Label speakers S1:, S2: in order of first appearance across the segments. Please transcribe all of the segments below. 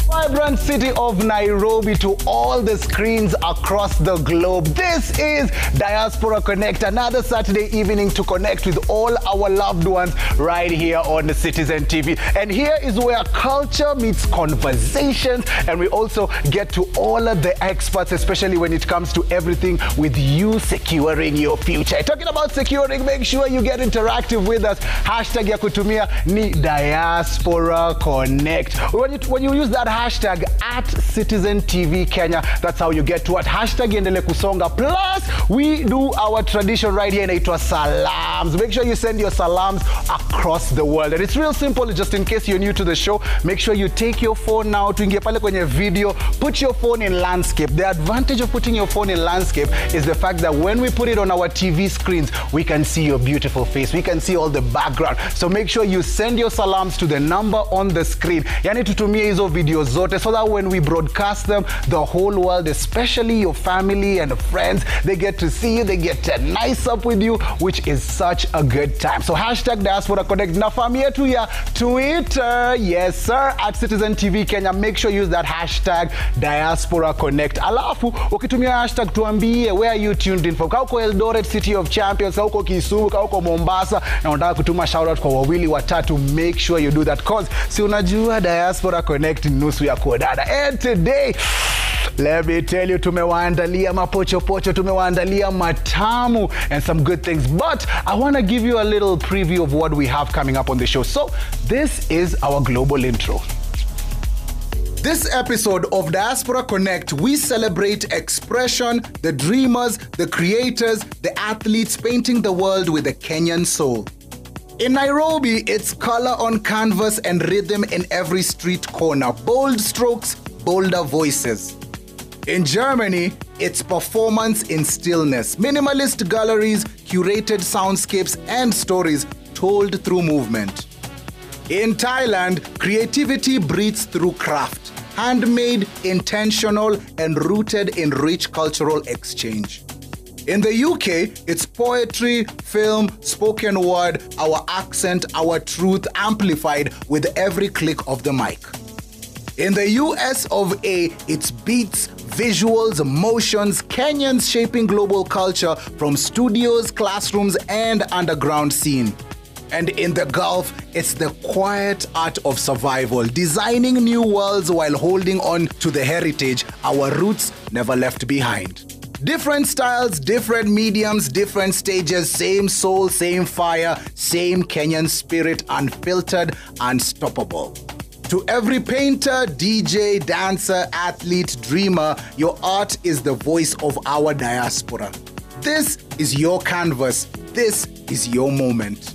S1: Vibrant city of Nairobi to all the screens across the globe. This is Diaspora Connect, another Saturday evening to connect with all our loved ones right here on the Citizen TV. And here is where culture meets conversations, and we also get to all of the experts, especially when it comes to everything with you securing your future. Talking about securing, make sure you get interactive with us. Hashtag ya kutumia ni Diaspora Connect. When you use that hashtag at Citizen TV Kenya, that's how you get to it. Hashtag endele kusonga. Plus, we do our tradition right here inaitwa salams. Make sure you send your salams across the world. And it's real simple, just in case you're new to the show. Make sure you take your phone now, tuingie pale kwenye video, put your phone in landscape. The advantage of putting your phone in landscape is the fact that when we put it on our TV screens, we can see your beautiful face. We can see all the background. So make sure you send your salams to the number on the screen. Yani tutumie hizo videos zote so that when we broadcast them, the whole world, especially your family and friends, they get to see you, they get to nice up with you, which is such a good time. So hashtag Diaspora Connect. Na famia tu ya Twitter, yes sir, at Citizen TV Kenya. Make sure you use that hashtag Diaspora Connect. Alafu, ukitumia hashtag tuambie where are you tuned in from. Kauko Eldoret, City of Champions, kauko Kisumu, kauko Mombasa, na unataka kutuma shout out kwa wawili watatu, make sure you do that, cause si unajua Diaspora Connect nusu ya kodada. And today, let me tell you, tumewaandalia mapochopocho, tumewaandalia matamu, and some good things. But I want to give you a little preview of what we have coming up on the show. So this is our global intro. This episode of Diaspora Connect, we celebrate expression, the dreamers, the creators, the athletes painting the world with a Kenyan soul. In Nairobi, it's color on canvas and rhythm in every street corner. Bold strokes, bolder voices. In Germany, it's performance in stillness. Minimalist galleries, curated soundscapes, and stories told through movement. In Thailand, creativity breathes through craft. Handmade, intentional, and rooted in rich cultural exchange. In the UK, it's poetry, film, spoken word, our accent, our truth amplified with every click of the mic. In the US of A, it's beats, visuals, emotions, Kenyans shaping global culture from studios, classrooms, and underground scene. And in the Gulf, it's the quiet art of survival, designing new worlds while holding on to the heritage our roots never left behind. Different styles, different mediums, different stages, same soul, same fire, same Kenyan spirit, unfiltered, unstoppable. To every painter, DJ, dancer, athlete, dreamer, your art is the voice of our diaspora. This is your canvas. This is your moment.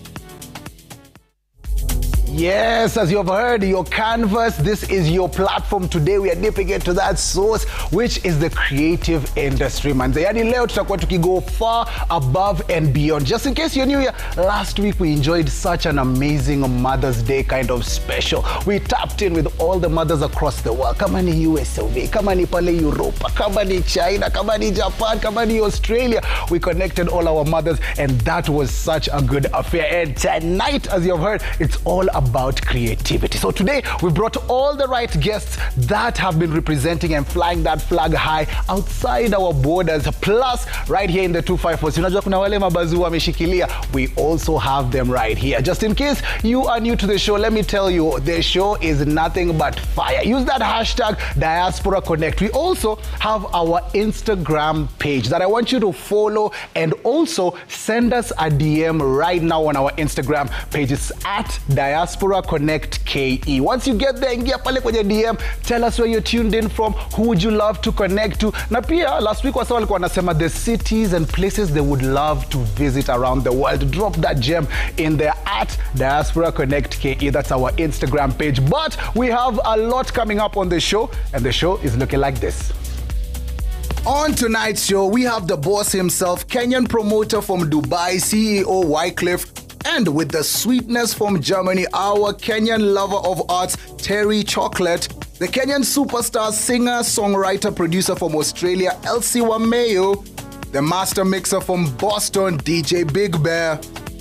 S1: Yes, as you've heard, your canvas, this is your platform. Today we are dipping into that source, which is the creative industry, man. Yani leo tutakuwa tukigo far above and beyond. Just in case you're new here, last week we enjoyed such an amazing Mother's Day kind of special. We tapped in with all the mothers across the world. Kama ni USOV, kama ni pale Europa, kama ni China, kama ni Japan, kama ni Australia. We connected all our mothers, and that was such a good affair. And tonight, as you've heard, it's all about creativity. So today we brought all the right guests that have been representing and flying that flag high outside our borders. Plus, right here in the 254, unajua kuna wale mabazu wameshikilia, we also have them right here. Just in case you are new to the show, let me tell you, the show is nothing but fire. Use that hashtag Diaspora Connect. We also have our Instagram page that I want you to follow, and also send us a DM right now on our Instagram page. It's at Diaspora Connect KE. Once you get there, ingia pale kwenye DM, tell us where you're tuned in from, who would you love to connect to. Na pia last week wasa walikuwa wanasema the cities and places they would love to visit around the world. Drop that gem in there at Diaspora Connect KE. That's our Instagram page. But we have a lot coming up on the show, and the show is looking like this. On tonight's show, we have the boss himself, Kenyan promoter from Dubai, CEO Wycliffe, And with the sweetness from Germany, our Kenyan lover of arts, Terry Chocolate, the Kenyan superstar, singer, songwriter, producer from Australia, Elsie Wameo, the master mixer from Boston, DJ Big Bear.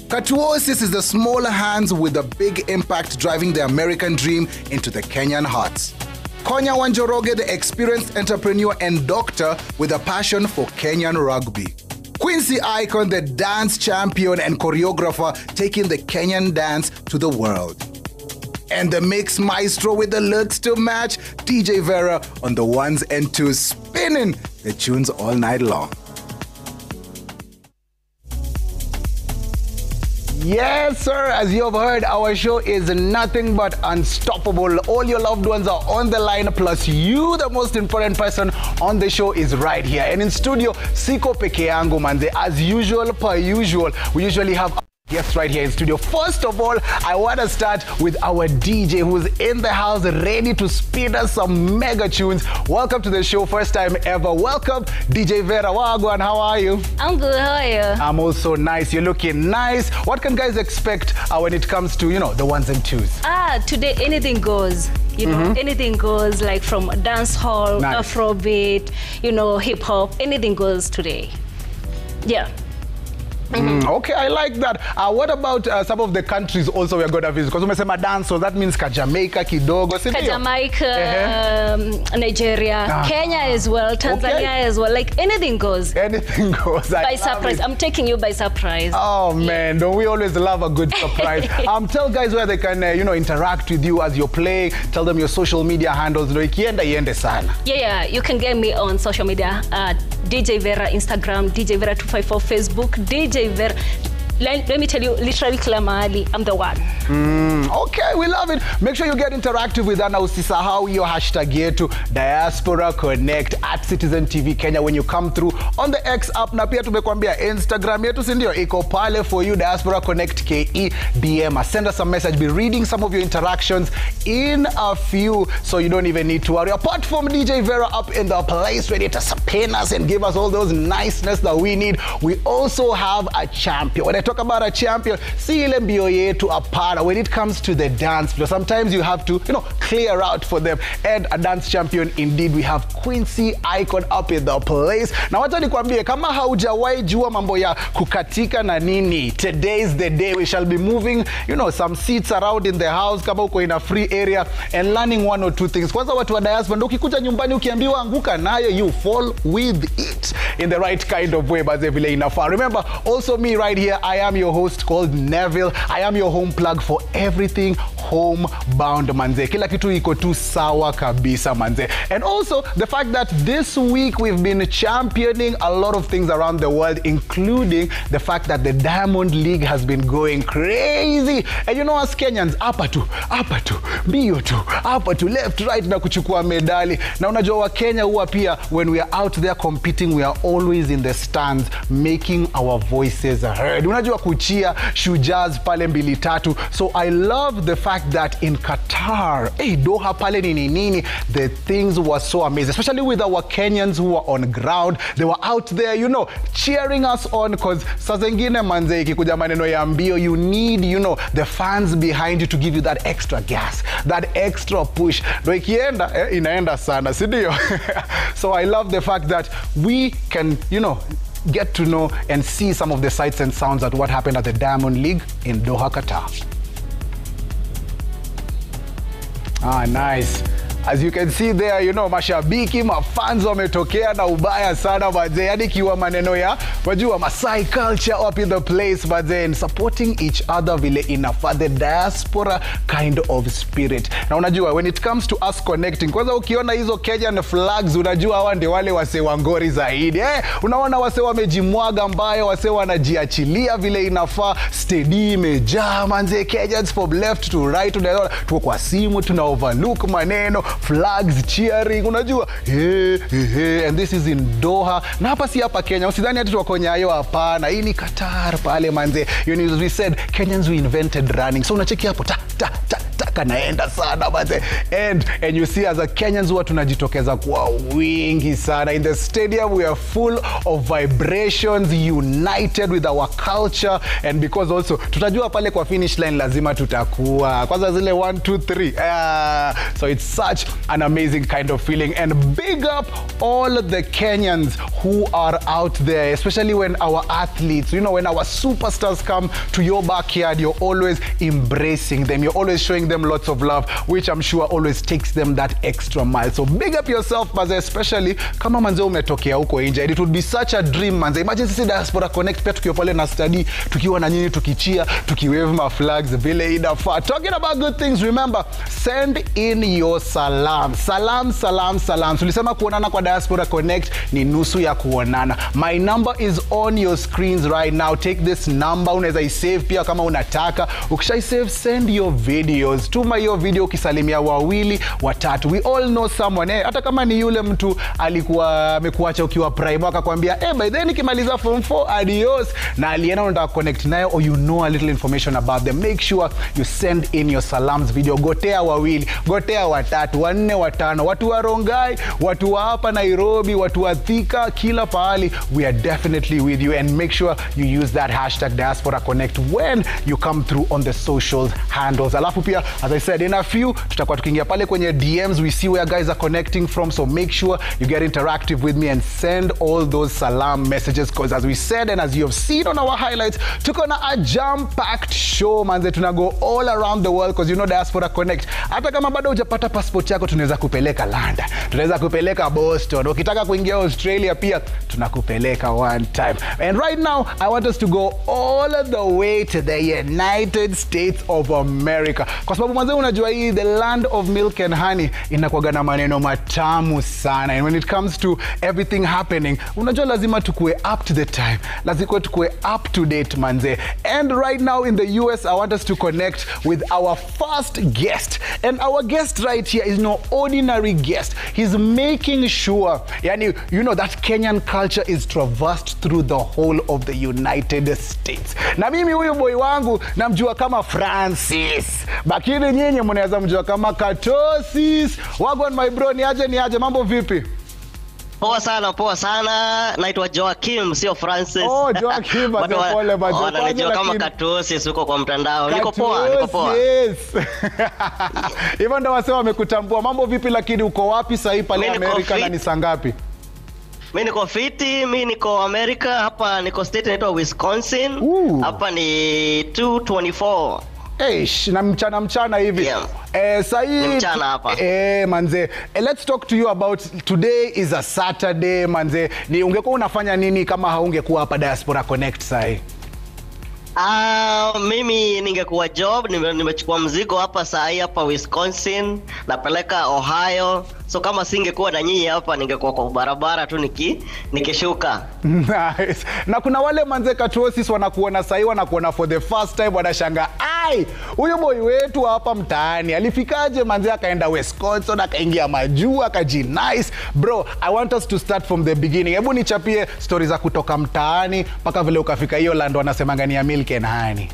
S1: Katuosis is the smaller hands with a big impact driving the American dream into the Kenyan hearts. Konya Wanjoroge, the experienced entrepreneur and doctor with a passion for Kenyan rugby. Quincy Icon, the dance champion and choreographer, taking the Kenyan dance to the world. And the mix maestro with the looks to match, DJ Vera on the ones and twos, spinning the tunes all night long. Yes, sir. As you have heard, our show is nothing but unstoppable. All your loved ones are on the line, plus you, the most important person on the show, is right here. And in studio, Siko peke yangu manze. As usual, per usual, we usually have guests right here in studio. First of all, I want to start with our DJ who's in the house ready to spin us some mega tunes. Welcome to the show, first time ever. Welcome, DJ Vera Wagwan. How are you?
S2: I'm good. How are you?
S1: I'm also nice. You're looking nice. What can guys expect when it comes to, you know, the ones and twos?
S2: Today anything goes. You know, anything goes, like from dance hall, Afrobeat, you know, hip hop. Anything goes today. Yeah.
S1: Okay, I like that. What about some of the countries also we're going to visit? Because umesema dance, so that means Jamaica, kidogo,
S2: Jamaica, Nigeria, Kenya as well, Tanzania as well. Like anything goes.
S1: Anything goes.
S2: By surprise. I'm taking you by surprise.
S1: Oh man, don't we always love a good surprise? Tell guys where they can, you know, interact with you as you're playing. Tell them your social media handles.
S2: Yeah, you can get me on social media. DJ Vera Instagram, DJ Vera 254 Facebook, DJ Vera. Let me tell you, literally Klamali, I'm the one.
S1: Okay, we love it. Make sure you get interactive with us. Usisahau your hashtag yetu Diaspora Connect at Citizen TV Kenya when you come through on the X app. Na pia tumekwambia Instagram yetu sindio iko pale for you, Diaspora Connect KE DM. Send us a message. Be reading some of your interactions in a few, so you don't even need to worry. Apart from DJ Vera up in the place ready to spin us and give us all those niceness that we need, we also have a champion. When I talk about a champion, see ile mbio yetu apara when it comes to the dance floor. Sometimes you have to, you know, clear out for them. And a dance champion indeed, we have Quincy Icon up in the place. Na wacha nikwambie, kama haujawahi jua mambo ya kukatika na nini, today's the day. We shall be moving, you know, some seats around in the house kama uko in a free area and learning one or two things. Kwanza watu wa diaspora, ndo ukikuja nyumbani ukiambiwa anguka nayo, you fall with it in the right kind of way, baze vile inafaa. Remember, also me right here, I am your host called Neville. I am your home plug for everything homebound manze. Kila kitu iko tu sawa kabisa manze. And also the fact that this week we've been championing a lot of things around the world, including the fact that the Diamond League has been going crazy. And you know, as Kenyans, hapa tu, mbio tu, hapa tu, left, right na kuchukua medali. Na unajua wa Kenya huwa pia, when we are out there competing, we are always in the stands making our voices heard. Unajua kuchia shujaz pale mbili tatu. So I love the fact that in Qatar, Doha pale nini, the things were so amazing, especially with our Kenyans who were on ground. They were out there, you know, cheering us on, because saa zingine manze ikikuja maneno ya mbio, you need, you know, the fans behind you to give you that extra gas, that extra push. No ikienda, inaenda sana, sidio? So I love the fact that we can, you know, get to know and see some of the sights and sounds at what happened at the Diamond League in Doha, Qatar. Nice. As you can see there, you know, mashabiki, mafans wametokea na ubaya sana baze. Yani kiwa maneno ya, wajua Masai culture up in the place baze, and supporting each other vile inafaa, the diaspora kind of spirit. Na unajua, when it comes to us connecting, kwanza ukiona hizo Kenyan flags, unajua hawa ndio wale wase wangori zaidi. Unaona wase wamejimwaga mbaya, wase wanajiachilia vile inafaa, stadium imejaa manze, Kenyans from left to right, tuko kwa simu, tuna overlook maneno, flags cheering, unajua and this is in Doha. Na hapa si hapa Kenya, usidhani ati tuko Nyayo, hapana. Hii ni Qatar pale manze. You know, as we said, Kenyans we invented running. So unacheki hapo ta kanaenda sana manze. And you see as a Kenyans huwa tunajitokeza kwa wingi sana. In the stadium we are full of vibrations, united with our culture, and because also tutajua pale kwa finish line lazima tutakuwa kwanza zile 1 2 3. So it's such an amazing kind of feeling, and big up all the Kenyans who are out there, especially when our athletes, you know, when our superstars come to your backyard, you're always embracing them, you're always showing them lots of love, which I'm sure always takes them that extra mile. So big up yourself manze, especially kama manze umetokea huko nje. It would be such a dream manze. Imagine sisi Diaspora Connect pia tukiwa pale na study, tukiwa na nyinyi tukichia, tukiwave ma flags vile inafaa. Talking about good things, remember, send in your salam. Salam. Tulisema kuonana kwa Diaspora Connect ni nusu ya kuonana. My number is on your screens right now. Take this number, unaweza isave pia kama unataka. Ukishai save, send your videos. Tuma hiyo video ukisalimia wawili, watatu. We all know someone, hata kama ni yule mtu alikuwa amekuacha ukiwa prime akakwambia, by then nikimaliza form 4 adios, na alienda unataka connect nayo, or you know a little information about them. Make sure you send in your salams video. Gotea wawili, gotea watatu, wanne, watano, watu wa Rongai, watu wa hapa Nairobi, watu wa Thika, kila pahali. We are definitely with you, and make sure you use that hashtag Diaspora Connect when you come through on the social handles. Alafu pia, as I said, in a few tutakuwa tukiingia pale kwenye DMs, we see where guys are connecting from, so make sure you get interactive with me and send all those salam messages, because as we said and as you have seen on our highlights, tuko na a jam-packed show manze. Tuna go all around the world, because you know Diaspora Connect, hata kama bado hujapata passport yako tunaweza kupeleka London, tunaweza kupeleka Boston, ukitaka kuingia Australia pia tunakupeleka one time. And right now I want us to go all the way to the United States of America, kwa sababu manze unajua hii the land of milk and honey inakuwa na maneno matamu sana, and when it comes to everything happening, unajua lazima tukue up to the time, lazima tukue up to date manze. And right now in the US I want us to connect with our first guest, and our guest right here is no ordinary guest. He's making sure, yani, you know, that Kenyan culture is traversed through the whole of the United States. Na mimi huyu boy wangu namjua kama Francis, bakini nyinyi mnaweza mjua kama Katuosis. Wagwan my bro, ni aje, mambo vipi?
S3: Poa sana. Naitwa Joakim, sio Francis.
S1: Oh, Joakim, pole bajo.
S3: Wananijua kama Katuosis huko kwa mtandao. Niko poa.
S1: Yes. Hivyo ndio wasema wamekutambua. Mambo vipi, lakini uko wapi sasa pale Amerika na ni saa ngapi?
S3: Mimi niko fiti, mimi niko America, hapa niko state inaitwa Wisconsin. Hapa ni 2:24.
S1: Na mchana hivi.
S3: Yeah.
S1: Sahi
S3: mchana hapa.
S1: Manze, let's talk to you about today is a Saturday manze. Ni ungekuwa unafanya nini kama haungekuwa hapa Diaspora Connect sahi?
S3: Mimi ningekuwa job, nimechukua mzigo hapa sahi hapa Wisconsin, napeleka Ohio. So kama singekuwa na nyinyi hapa ningekuwa kwa barabara tu nikishuka.
S1: Nice. Na kuna wale manze Katuosis wanakuona sahi, wanakuona for the first time, wanashanga, huyu boy wetu hapa mtaani alifikaje manze akaenda Wisconsin akaingia majuu akajinice. Bro, I want us to start from the beginning. Hebu nichapie stories za kutoka mtaani mpaka vile ukafika hiyo land wanasemanga ni ya milk and honey.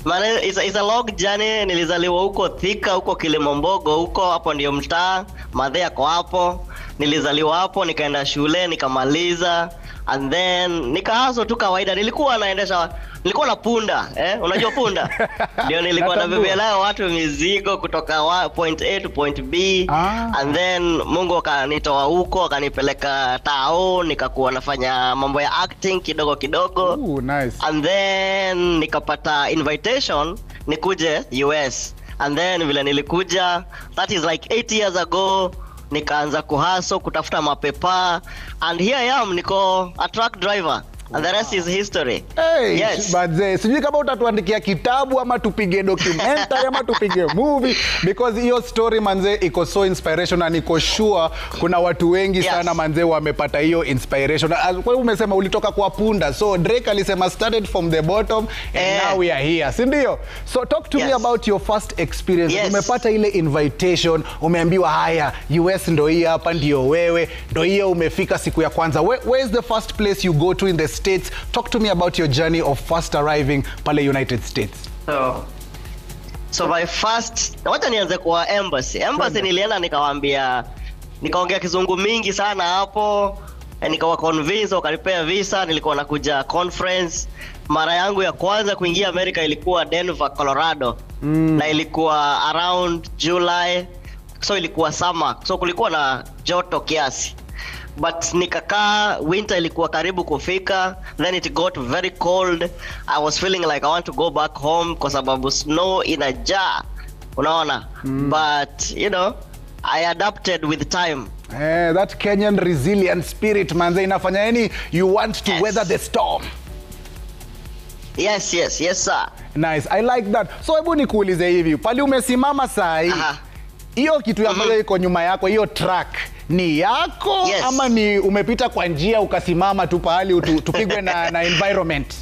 S3: Man, it's a long journey. Nilizaliwa huko Thika, huko Kilimombogo, huko hapo ndio mtaa, madhe yako hapo. Nilizaliwa hapo, nikaenda shule, nikamaliza, and then nikaanza tu kawaida. Nilikuwa na punda, unajua punda? Ndio nilikuwa na bebelea watu mizigo kutoka point A to point B. And then Mungu akanitoa huko, akanipeleka tao, nikakuwa nafanya mambo ya acting kidogo.
S1: Nice.
S3: And then nikapata invitation nikuje US. And then vile nilikuja, that is like 8 years ago, nikaanza kuhaso kutafuta mapepa, and here I am, niko a truck driver. And the rest is history.
S1: Yes. But sijui kama utatuandikia kitabu ama tupige documentary ama tupige movie, because hiyo story manze iko so inspirational, na niko sure kuna watu wengi sana manze wamepata hiyo inspiration. Kwa umesema ulitoka kwa punda, so Drake alisema started from the bottom and now we are here, si ndio? So talk to me about your first experience. Umepata ile invitation, umeambiwa haya US ndo hii hapa, ndio wewe, ndo hiyo umefika siku ya kwanza. Where is the first place you go to in the States? Talk to me about your journey of first arriving pale United States.
S3: So So my first, wacha nianze kwa embassy. Embassy nilienda nikaongea kizungu mingi sana hapo. Nikawa convince wakanipea visa, nilikuwa nakuja conference. Mara yangu ya kwanza kuingia America ilikuwa Denver, Colorado. Na ilikuwa around July. So ilikuwa summer. So kulikuwa na joto kiasi. But nikakaa, winter ilikuwa karibu kufika, then it got very cold. I was feeling like I want to go back home kwa sababu snow inajaa, unaona. But you know, I adapted with time.
S1: That Kenyan resilient spirit, manze, inafanya yani you want to weather the storm.
S3: Yes sir.
S1: Nice, I like that. So hebu nikuulize hivi, pali umesimama saa hii, hiyo kitu ambayo iko nyuma yako, hiyo track ni yako?
S3: Yes.
S1: Ama ni umepita kwa njia ukasimama tu pahali tupigwe na environment?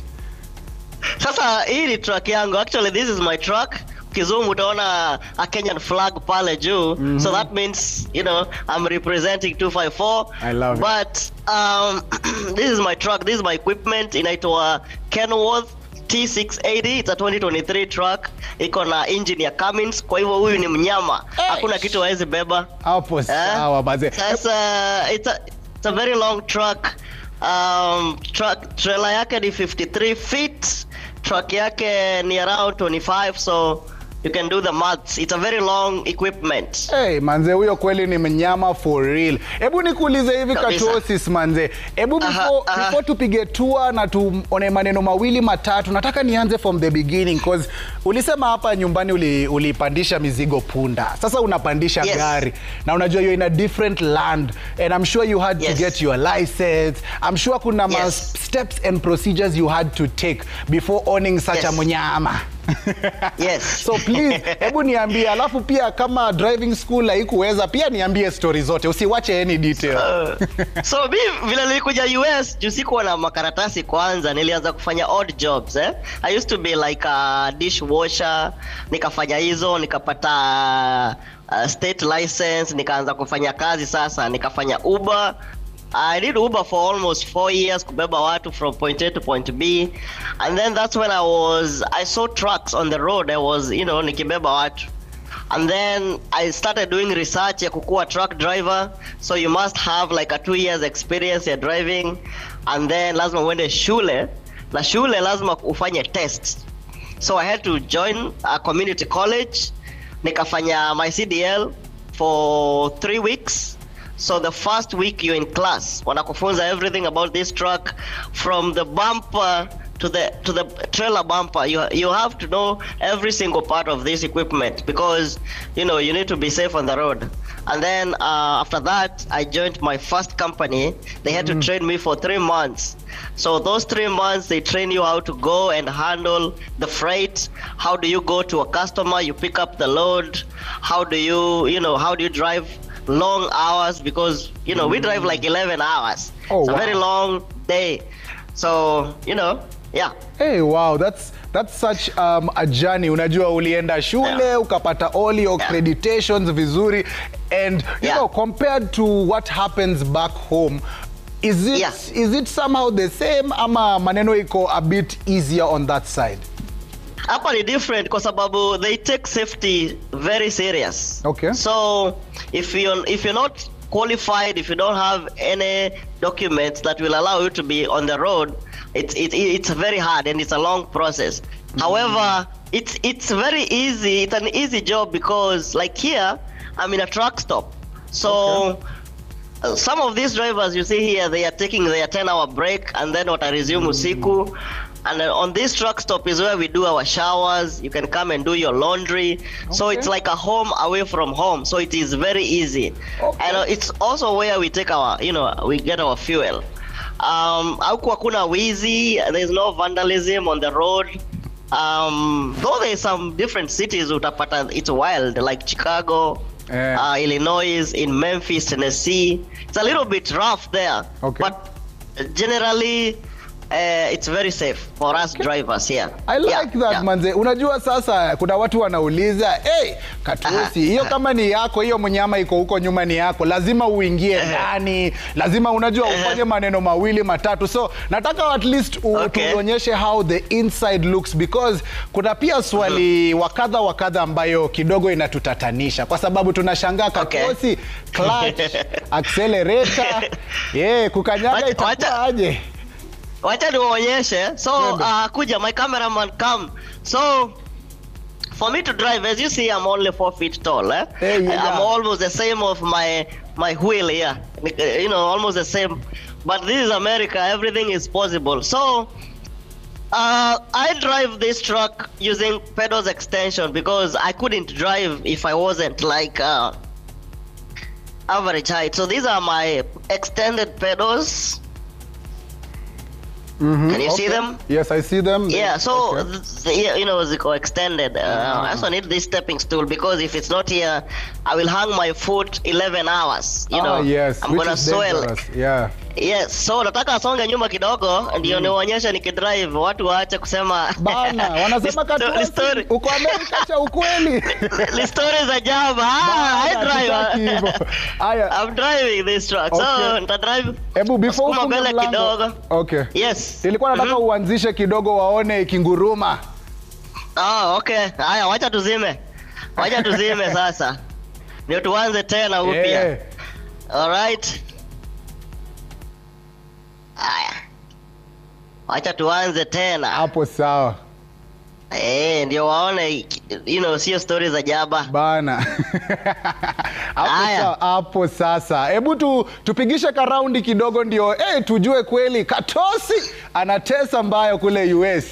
S3: Sasa hii ni track yangu. Actually this is my track. Kizungu utaona a Kenyan flag pale juu. So that means, you know, I'm representing 254.
S1: I love it.
S3: But this is my truck, this is my equipment. Inaitwa Katuosis T680. It's a 2023 truck. Iko na engine ya Cummins. Kwa hivyo huyu ni mnyama. Hakuna kitu hawezi beba.
S1: Hapo sawa baze.
S3: Sasa it's a very long truck. Trailer yake ni 53 feet. Truck yake ni around 25, so you can do the maths. It's a very long equipment.
S1: Hey, manze, huyo kweli ni mnyama for real. Hebu nikuulize hivi Katuosis, manze. Hebu before tupige tour na tuone maneno mawili matatu, nataka nianze from the beginning cause ulisema hapa nyumbani ulipandisha mizigo punda. Sasa unapandisha gari. Na unajua you're in a different land and I'm sure you had to get your license. I'm sure kuna steps and procedures you had to take before owning such a mnyama.
S3: Yes.
S1: So please, hebu niambie, alafu pia kama driving school haikuweza pia niambie story zote, usiwache any detail.
S3: So vile nilikuja US, juu sikuwa na makaratasi kwanza, nilianza kufanya odd jobs. I used to be like a dishwasher, nikafanya hizo, nikapata state license, nikaanza kufanya kazi sasa, nikafanya Uber. I did Uber for almost 4 years, kubeba watu from point A to point B. And then that's when I saw trucks on the road. I was, you know, nikibeba watu. And then I started doing research ya kukuwa truck driver. So you must have like a 2 years experience ya driving. And then lazima uende shule. Na shule lazima ufanye test. So I had to join a community college. Nikafanya my CDL for 3 weeks. So the first week you're in class, wanakufunza everything about this truck, from the bumper to the trailer bumper. You have to know every single part of this equipment because, you know, you need to be safe on the road. And then after that, I joined my first company. They had to train me for 3 months. So those 3 months, they train you how to go and handle the freight. How do you go to a customer? You pick up the load. How do you drive long hours, because you know we drive like 11 hours. It's a very long day. So, you know,
S1: Hey, wow, that's such a journey. Unajua ulienda shule, ukapata all your accreditations vizuri, and you know, compared to what happens back home, is it somehow the same ama maneno iko a bit easier on that side?
S3: Hapa ni different kwa sababu they take safety very serious.
S1: Okay.
S3: So if you're not qualified, if you don't have any documents that will allow you to be on the road, it's very hard and it's a long process. However, it's very easy. It's an easy job because like here, I'm in a truck stop. So some of these drivers you see here, they are taking their 10-hour break and then resume usiku. And on this truck stop is where we do our showers. You can come and do your laundry. So it's like a home away from home. So it is very easy. And it's also where we take our, you know, we get our fuel. Huku hakuna wizi. There's no vandalism on the road. Though there's some different cities utapata it's wild, like Chicago, Illinois, in Memphis, Tennessee. It's a little bit rough there. But generally, it's very safe for us drivers here.
S1: I like that manze. Unajua sasa kuna watu wanauliza, hey, Katuosi, hiyo kama ni yako, hiyo mnyama iko huko nyuma ni yako, lazima uingie ndani, lazima unajua ufanye maneno mawili matatu. So nataka at least tuonyeshe how the inside looks, because kuna pia swali wakadha ambayo kidogo inatutatanisha kwa sababu tunashangaa Katuosi, clutch, accelerator, kukanyaga itakuwa aje?
S3: Wacha niwaonyeshe. So kuja, my cameraman come. So for me to drive, as you see, I'm only 4 feet tall. I'm almost the same of my wheel here. You know, almost the same. But this is America. Everything is possible. So I drive this truck using pedals extension because I couldn't drive if I wasn't like average height. So these are my extended pedals. Can you see them?
S1: Yes, I see them.
S3: Yeah, so you know, it's extended. I also need this stepping stool because if it's not here, I will hang my foot 11 hours. You know,
S1: yes,
S3: I'm gonna swell.
S1: Yeah.
S3: Yes, so nataka songa nyuma kidogo ndio nionyeshe nikidrive watu waache kusema
S1: bana, wanasema Katuosi uko Amerika cha ukweli.
S3: The story za jaba. I drive. I'm driving this truck. So nita drive.
S1: Ebu before ufunge kidogo. Okay.
S3: Yes.
S1: Nilikuwa nataka uanzishe kidogo waone ikinguruma.
S3: Okay. Haya, wacha tuzime. Wacha tuzime sasa. Ndio tuanze tena upya. All right. Haya. Wacha tuanze tena.
S1: Hapo sawa.
S3: Ndio waone, you know, sio stories za jaba.
S1: Bana. Hapo sasa. Hebu tupigishe ka raundi kidogo ndio tujue kweli Katuosi anatesa mbayo kule US.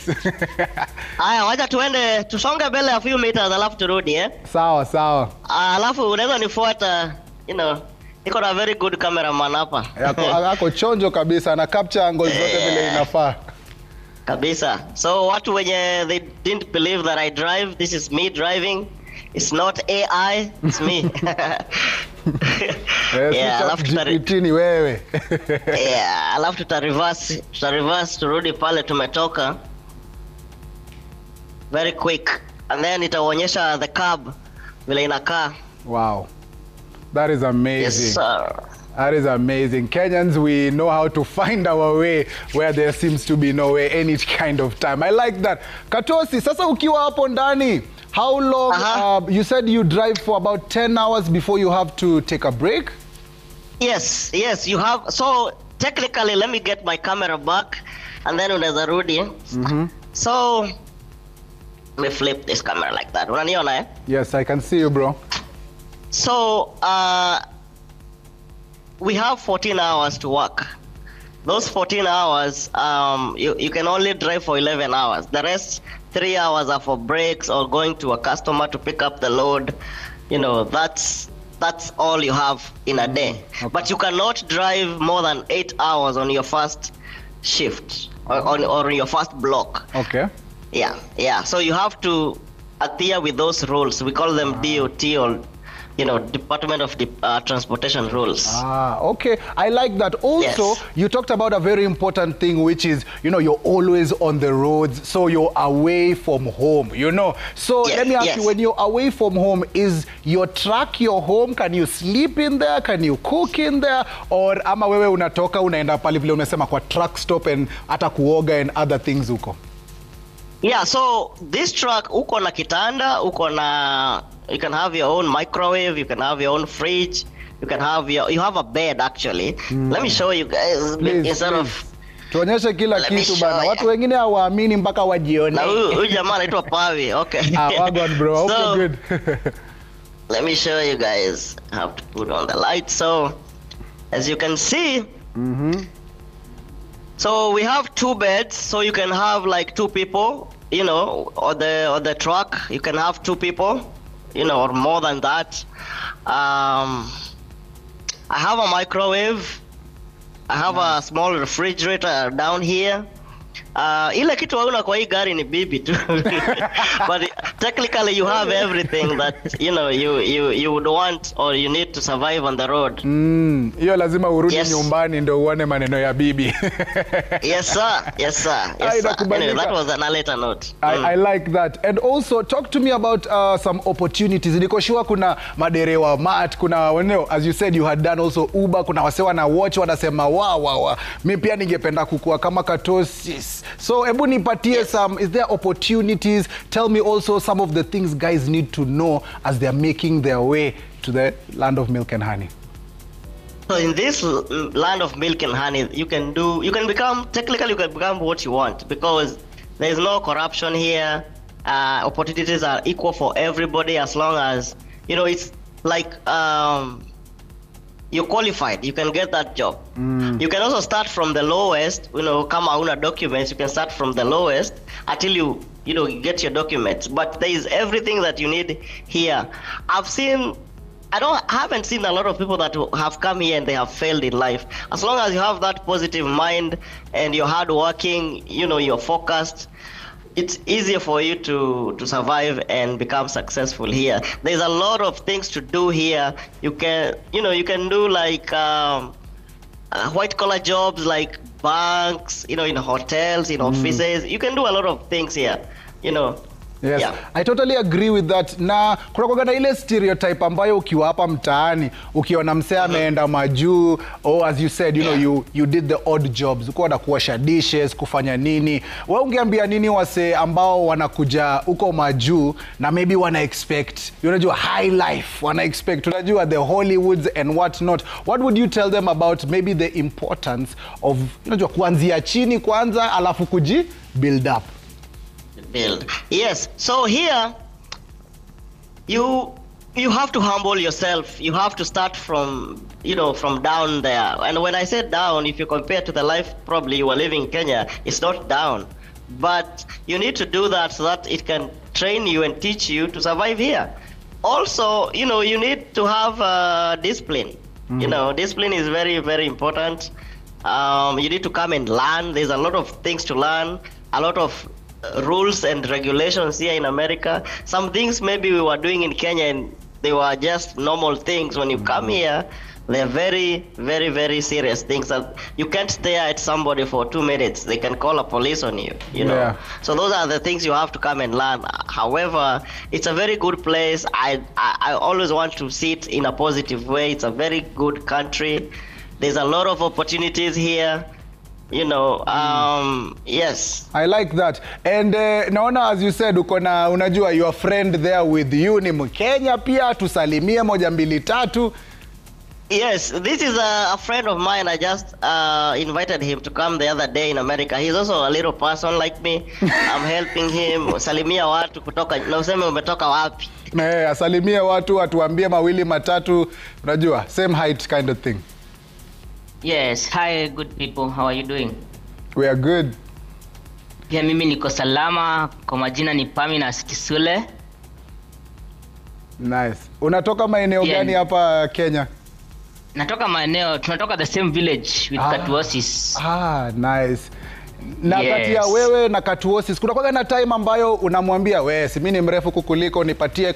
S3: Haya, wacha tuende tusonge mbele a few meters alafu turudi
S1: Sawa.
S3: Alafu unaweza nifuata, you know. Niko na very good cameraman hapa.
S1: Yako chonjo kabisa na capture angles zote vile inafaa.
S3: Kabisa. So watu wenye they didn't believe that I drive, this is me driving. It's not AI, it's me.
S1: Alafu GPT wewe.
S3: Alafu tuta reverse turudi pale tumetoka. Very quick. And then itaonyesha the cab vile inakaa.
S1: Wow. That is amazing.
S3: Yes, sir.
S1: That is amazing. Kenyans, we know how to find our way where there seems to be no way any kind of time. I like that. Katuosi, sasa ukiwa hapo ndani, how long, you said you drive for about 10 hours before you have to take a break?
S3: Yes, you have. So technically, let me get my camera back and then unaweza rudi. So, let me flip this camera like that. Unaniona
S1: Yes, I can see you, bro.
S3: So, we have 14 hours to work. Those 14 hours, you can only drive for 11 hours. The rest, 3 hours are for breaks or going to a customer to pick up the load. You know, that's all you have in a day. Okay. But you cannot drive more than 8 hours on your first shift or your first block.
S1: Okay.
S3: Yeah. So you have to adhere with those rules. We call them DOT or, you know, Department of Transportation rules.
S1: Okay. I like that. Also, you talked about a very important thing, which is, you know, you're always on the roads, so you're away from home, you know. So let me ask you, when you're away from home, is your truck your home? Can you sleep in there? Can you cook in there? Or ama wewe unatoka unaenda pale vile umesema kwa truck stop and hata kuoga and other things huko?
S3: Yeah, so this truck, uko na kitanda, you can have your own microwave, you can have your own fridge, you have a bed actually. Let me show you guys.
S1: Tuonyeshe kila kitu bana. Watu wengine hawaamini mpaka wajione.
S3: Na huyu jamaa anaitwa Pavi. Okay.
S1: Wagwan bro. So, good.
S3: Let me show you guys. I have to put on the light. So, as you can see, so we have 2 beds, so you can have like 2 people, you know, or the truck, you can have 2 people, you know, or more than that. I have a microwave. I have a small refrigerator down here. Ile kitu hauna kwa hii gari ni bibi tu. technically you have everything that you would want or you need to survive on the road.
S1: Hiyo lazima urudi nyumbani ndio uone maneno ya bibi.
S3: Yes sir. Anyway, that was a later note.
S1: I like that. And also talk to me about some opportunities. Niko sure kuna maderewa mat, kuna as you said you had done also Uber, kuna wasewa na watch wanasema wow. Mimi pia ningependa kukua kama Katuosis. So hebu nipatie some, is there opportunities? Tell me also some of the things guys need to know as they are making their way to the land of milk and honey.
S3: So in this land of milk and honey, you can become what you want, because there is no corruption here. Opportunities are equal for everybody, as long as it's like you're qualified, you can get that job. You can also start from the lowest, kama hauna documents, you can start from the lowest until you get your documents. But there is everything that you need here. I haven't seen a lot of people that have come here and they have failed in life. As long as you have that positive mind and you're hardworking, you're focused, it's easier for you to survive and become successful here. There's a lot of things to do here. You can do like white collar jobs like banks, in hotels, in offices. You can do a lot of things here,
S1: Yes, yeah. I totally agree with that. Na kuna na ile stereotype ambayo ukiwa hapa mtaani, ukiona msee ameenda majuu, or as you said, you did the odd jobs. Uko na kuosha dishes, kufanya nini. Wewe ungeambia nini wase ambao wanakuja uko majuu na maybe wana expect, high life, wana expect, the Hollywoods and what not. What would you tell them about maybe the importance of, kuanzia chini kwanza alafu kuji build up?
S3: Yes, so here you have to humble yourself. You have to start from down there. And when I say down, if you compare to the life probably you are living in Kenya, it's not down, but you need to do that so that it can train you and teach you to survive here. Also, you need to have discipline. Discipline is very, very important. You need to come and learn. There's a lot of things to learn, a lot of rules and regulations here in America. Some things maybe we were doing in Kenya and they were just normal things. When you come here, they're very, very, very serious things that you can't stare at somebody for 2 minutes. They can call a police on you,
S1: Yeah.
S3: So those are the things you have to come and learn. However, it's a very good place. I always want to see it in a positive way. It's a very good country. There's a lot of opportunities here. Yes.
S1: I like that. And naona as you said unajua your friend there with you ni Mkenya pia, tusalimie moja mbili tatu.
S3: Yes, this is a friend of mine. I just invited him to come the other day in America. He's also a little person like me. I'm helping him. Salimia watu kutoka, na useme umetoka wapi.
S1: Asalimie watu, atuambie mawili matatu, unajua same height kind of thing.
S4: Yes, hi good people, how are you doing?
S1: We are good.
S4: Pia mimi niko salama, kwa majina ni Paminas Kisule.
S1: Nice. Unatoka maeneo gani hapa Kenya?
S4: Tunatoka the same village with Katuosis.
S1: Nice. Na kati ya wewe na Katuosis, kuna kwa na time ambayo unamwambia wewe, si mimi ni mrefu kukuliko, nipatie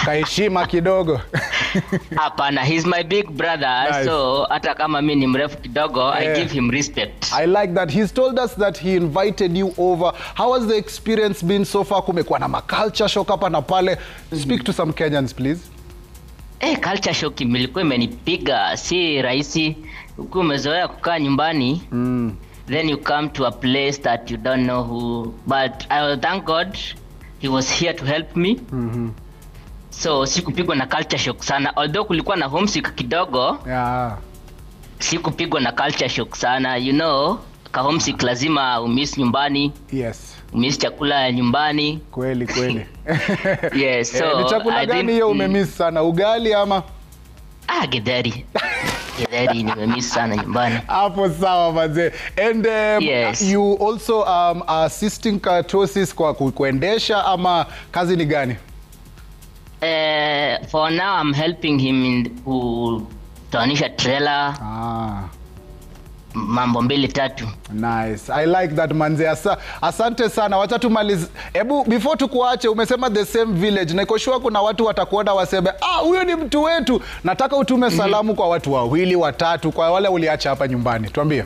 S1: kaheshima kidogo?
S4: Hapana, he's my big brother. Nice. So hata kama mimi ni mrefu kidogo, I give him respect.
S1: I like that. He's told us that he invited you over. How has the experience been so far? Kumekuwa na culture shock hapa na pale. Speak to some Kenyans, please.
S4: Culture shock ilikuwa imenipiga, si rahisi. Ukiwa umezoea kukaa nyumbani, then you come to a place that you don't know who, but I thank God he was here to help me. So sikupigwa na culture shock sana, although kulikuwa na homesick kidogo. Sikupigwa na culture shock sana, ka homesick lazima umiss nyumbani.
S1: Yes.
S4: Umiss chakula nyumbani.
S1: Kweli.
S4: Yes, so
S1: ni chakula gani hiyo umemiss sana? Ugali ama?
S4: Githeri. Githeri nimemiss sana nyumbani.
S1: Hapo sawa mazee. And
S4: yes.
S1: You also assisting Katuosis kwa kuendesha ama kazi ni gani?
S4: For now I'm helping him in kutanisha trailer. mambo mbili tatu.
S1: Nice. I like that manze. Asante sana. Wacha tumalize. Ebu before tukuache umesema the same village. Na iko sure kuna watu watakuona waseme, huyo ni mtu wetu. Nataka utume salamu kwa watu wawili, watatu, kwa wale uliacha hapa nyumbani. Tuambie.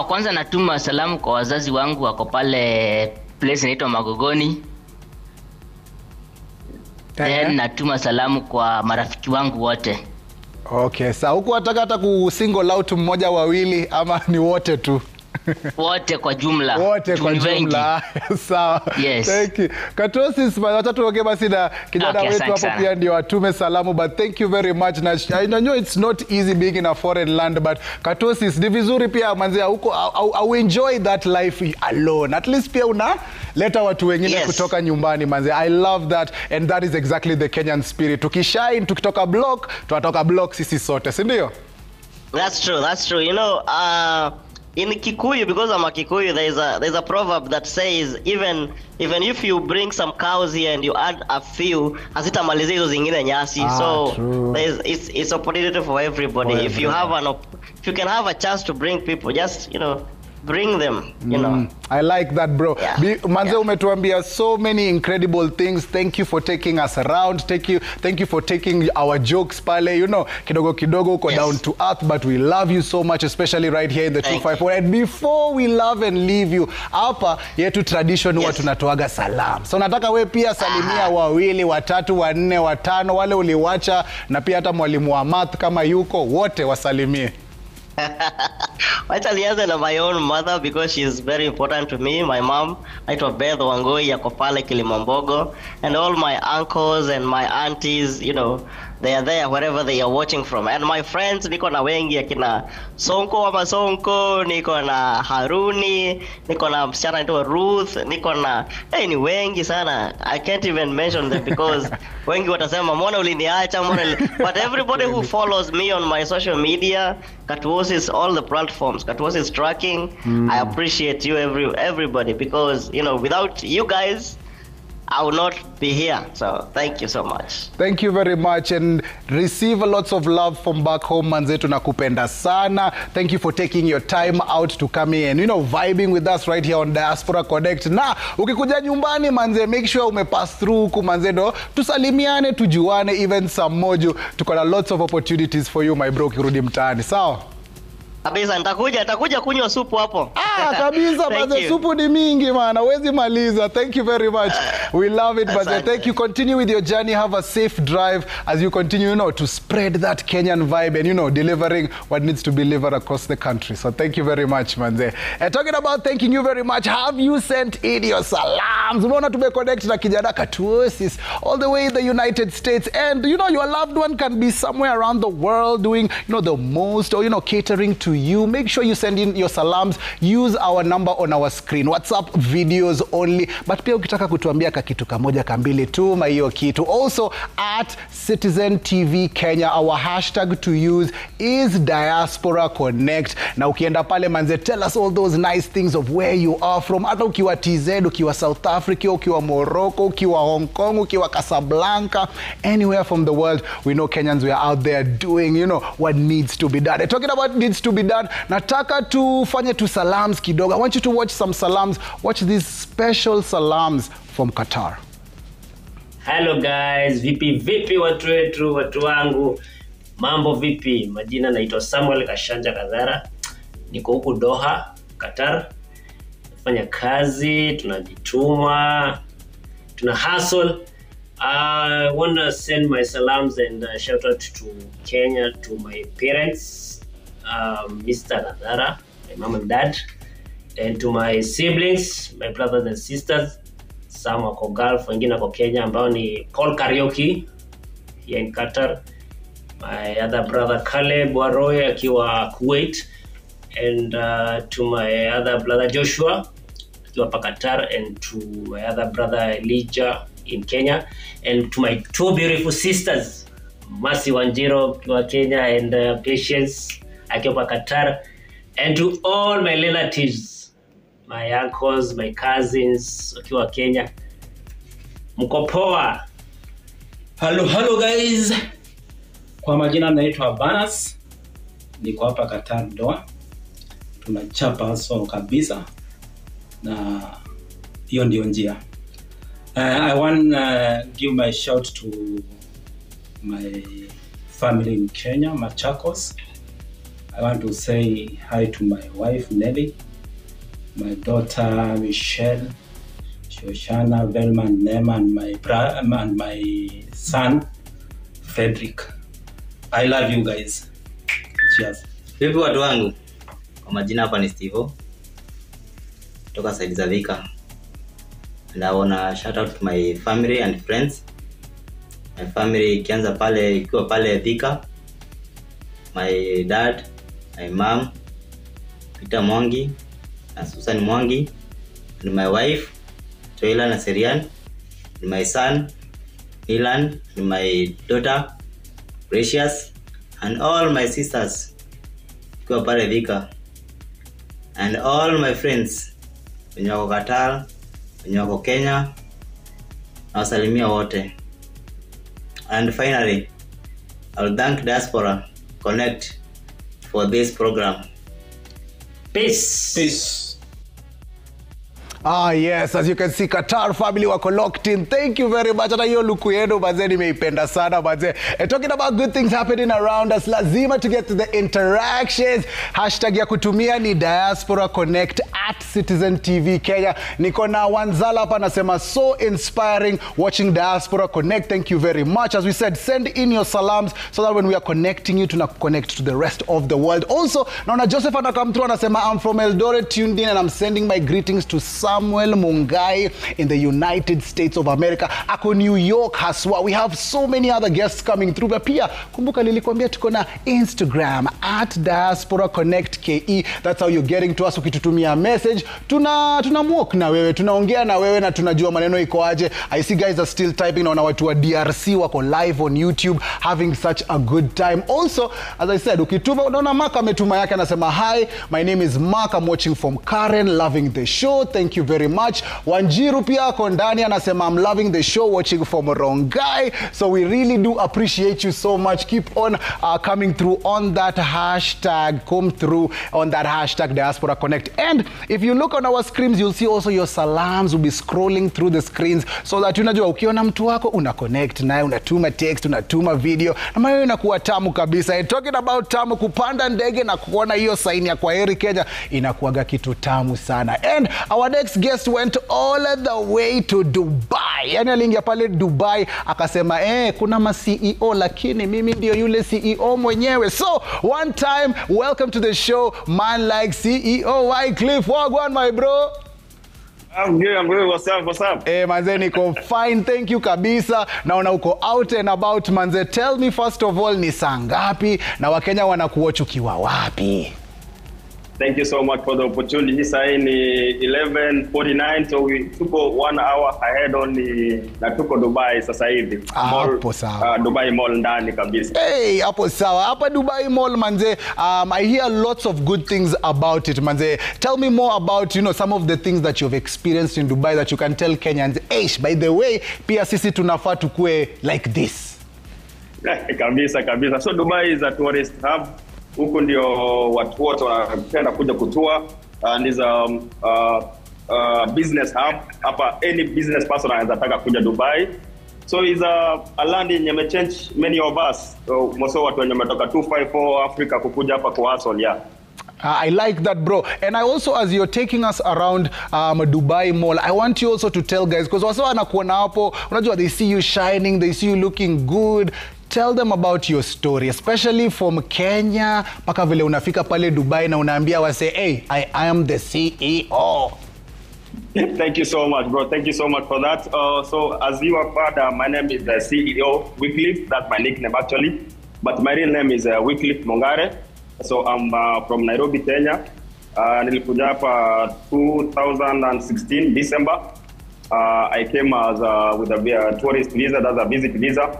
S4: Kwanza natuma salamu kwa wazazi wangu wako pale place inaitwa Magogoni. Then natuma salamu kwa marafiki wangu wote.
S1: Okay, sawa. Huko wataka hata kusingle out mmoja wawili ama ni wote tu?
S4: Wote kwa jumla.
S1: Wote kwa jumla. Sawa.
S4: Yes.
S1: Thank you. Katuosis, watatu okay basi na kijana wetu hapo pia ndio atume salamu, but thank you very much. Na I know it's not easy being in a foreign land, but Katuosis ni vizuri pia manzia huko I enjoy that life alone. At least pia leta watu wengine kutoka nyumbani manzia. I love that, and that is exactly the Kenyan spirit. Tukishine, tukitoka block, tunatoka block sisi sote, si ndio?
S3: That's true. You know, in Kikuyu, because I'm a Kikuyu, there's a proverb that says even if you bring some cows here and you add a few, hazitamaliza hizo zingine nyasi. So it's opportunity for everybody. If you can have a chance to bring people, just bring them, you know.
S1: I like that, bro. Manze umetuambia so many incredible things. Thank you for taking us around. Thank you for taking our jokes pale. Kidogo kidogo uko down to earth, but we love you so much, especially right here in the 254. And before we love and leave you, hapa yetu tradition huwa tunatoaga salam. So nataka we pia salimia wawili, watatu, wanne, watano, wale uliwacha, na pia hata mwalimu wa math kama yuko, wote wasalimie.
S3: Wacha nianze na my own mother because she is very important to me. My mom, naitwa Beth Wangoi, yako pale Kilimambogo, and all my uncles and my aunties, they are there wherever they are watching from. And my friends, niko na wengi akina Sonko wa Masonko, niko na Haruni, niko na msichana anaitwa Ruth, niko na ni wengi sana. I can't even mention them because wengi watasema mbona uliniacha, but everybody who follows me on my social media, Katuosis, all the platforms, Katuosis tracking, I appreciate you everybody because without you guys I will not be here. So thank you so much.
S1: Thank you very much, and receive lots of love from back home. Manzetu nakupenda sana. Thank you for taking your time out to come in and vibing with us right here on Diaspora Connect. Na ukikuja nyumbani manze, make sure umepass through huku manze, ndo tusalimiane, tujuane, even some mojo. Tuko na lots of opportunities for you my bro kirudi mtaani. Sawa?
S3: Kabisa, nitakuja kunywa supu hapo.
S1: Kabisa, baze supu ni mingi man, hawezi maliza. Thank you very much. We love it, baze. Thank you. Continue with your journey. Have a safe drive as you continue, to spread that Kenyan vibe and, delivering what needs to be delivered across the country. So thank you very much, manze. And talking about thanking you very much, have you sent in your salams? Unaona tumeconnect na kijana Katuosis all the way in the United States, and your loved one can be somewhere around the world doing, the most, or catering to you. Make sure you send in your salams. Use our number on our screen. WhatsApp videos only. But pia ukitaka kutuambia kakitu kamoja kambili tuma hiyo kitu. Also at Citizen TV Kenya, our hashtag to use is Diaspora Connect. Na ukienda pale manze, tell us all those nice things of where you are from. Hata ukiwa TZ, ukiwa South Africa, ukiwa Morocco, ukiwa Hong Kong, ukiwa Casablanca, anywhere from the world, we know Kenyans, we are out there doing, what needs to be done. And talking about needs to be done, nataka tufanye tu salams kidogo. I want you to watch some salams. Watch these special salams from Qatar.
S5: Hello guys, vipi watu wetu, watu wangu. Mambo vipi? Majina naitwa Samuel Kashanja Kadhara. Niko huku Doha, Qatar. Nafanya kazi, tunajituma, tuna hustle. I want to send my salams and shout out to Kenya, to my parents. Mr. Nadara, my mom and dad, and to my siblings, my brothers and sisters. Some wako Gulf, wengine wako Kenya, ambao ni Paul Karaoke here in Qatar. My other brother Caleb Waroy akiwa Kuwait, and to my other brother Joshua akiwa pa Qatar, and to my other brother Elijah in Kenya, and to my two beautiful sisters, Masi Wanjiro akiwa Kenya, and Patience akiwa Qatar, and to all my relatives, my uncles, my cousins akiwa Kenya. Mko poa?
S6: Hello guys. Kwa majina naitwa Banas. Niko hapa Qatar Doha. tunachapa so kabisa, na hiyo ndio njia. I want give my shout to my family in Kenya, Machakos. I want to say hi to my wife Nelly, my daughter Michelle, Shoshana, Velma, Nema, and my son Frederick. I love you guys. Cheers.
S7: Vipi watu wangu? Kwa majina hapa ni Steve. Kutoka side za Vika. And I wanna shout out to my family and friends. My family ikianza pale ikiwa pale Vika. My dad, my mom, Peter Mwangi, na Susan Mwangi, and my wife, Toila na Serian, and my son, Nilan, and my daughter, Precious, and all my sisters ikiwa pale Vika. And all my friends wenye wako Qatar, wenye wako Kenya, na wasalimia wote. And finally, I'll thank Diaspora Connect for this program.
S5: Peace.
S6: Peace.
S1: Ah, yes, as you can see, Qatar family wako locked in. Thank you very much. Hata hiyo luku yenu baze nimeipenda sana baze. Talking about good things happening around us, lazima to get to the interactions. Hashtag ya kutumia ni Diaspora Connect @Citizen TV Kenya. Niko na Wanzala hapa anasema so inspiring watching Diaspora Connect. Thank you very much. As we said, send in your salams so that when we are connecting you, tuna connect to the rest of the world. Also, naona Joseph anakam through anasema I'm from Eldoret, tuned in, and I'm sending my greetings to Samuel Mungai in the United States of America. Ako New York haswa. We have so many other guests coming through. But pia kumbuka nilikwambia tuko na Instagram @Diaspora Connect KE. That's how you're getting to us. Ukitutumia message, tuna walk na wewe, tunaongea na wewe na tunajua maneno iko aje. I see guys are still typing, na watu wa DRC wako live on YouTube having such a good time. Also, as I said, ukituma, unaona Mark ametuma yake anasema hi, my name is Mark, I'm watching from Karen, loving the show. Thank you very much. Wanjiru pia ako ndani anasema I'm loving the show, watching from Rongai. So we really do appreciate you so much. Keep on coming through on that hashtag. Come through on that hashtag Diaspora Connect. And if you look on our screens, you'll see also your salams will be scrolling through the screens so that unajua ukiona mtu wako una connect naye, unatuma text, unatuma video, na maana inakuwa tamu kabisa. And talking about tamu, kupanda ndege na kuona hiyo sign ya kwaheri Kenya inakuwaga kitu tamu sana. And our next guest went all the way to Dubai. Yani aliingia pale Dubai akasema kuna ma CEO lakini mimi ndio yule CEO mwenyewe. So one time, welcome to the show, man like CEO Wycliffe. Wagwan my bro.
S8: I'm good. What's up?
S1: Manze niko fine, thank you kabisa. Naona uko out and about manze. Tell me first of all, ni saa ngapi na Wakenya wanakuwatch ukiwa wapi?
S8: Thank you so much for the opportunity. Sai ni 11:49, so we tuko 1 hour ahead on na tuko Dubai sasa hivi.
S1: Hapo sawa.
S8: Dubai Mall ndani kabisa.
S1: Hey, hapo sawa. Hapa Dubai Mall manze, I hear lots of good things about it manze. Tell me more about, some of the things that you've experienced in Dubai that you can tell Kenyans. By the way, pia sisi tunafaa tukue like this.
S8: Kabisa. So Dubai is a tourist hub. Huko ndio watu wote wanapenda kuja kutua, and is a business hub. Hapa any business person anaweza taka kuja Dubai. So is a land yenye imechange many of us. So most watu wenye wametoka 254 Africa kukuja hapa kwa hustle, yeah.
S1: I like that, bro. And I also, as you're taking us around Dubai Mall, I want you also to tell guys, because wasa wanakuona hapo, unajua they see you shining, they see you looking good. Tell them about your story, especially from Kenya, paka vile unafika pale Dubai na unaambia wase, hey, I am the CEO.
S8: Thank you so much, bro. Thank you so much for that. So as you have heard, my name is the CEO Wycliffe. That's my nickname actually, but my real name is Wycliffe Mongare. So I'm from Nairobi, Kenya. Nilikuja hapa 2016 December. I came as with a tourist visa, that's a visit visa.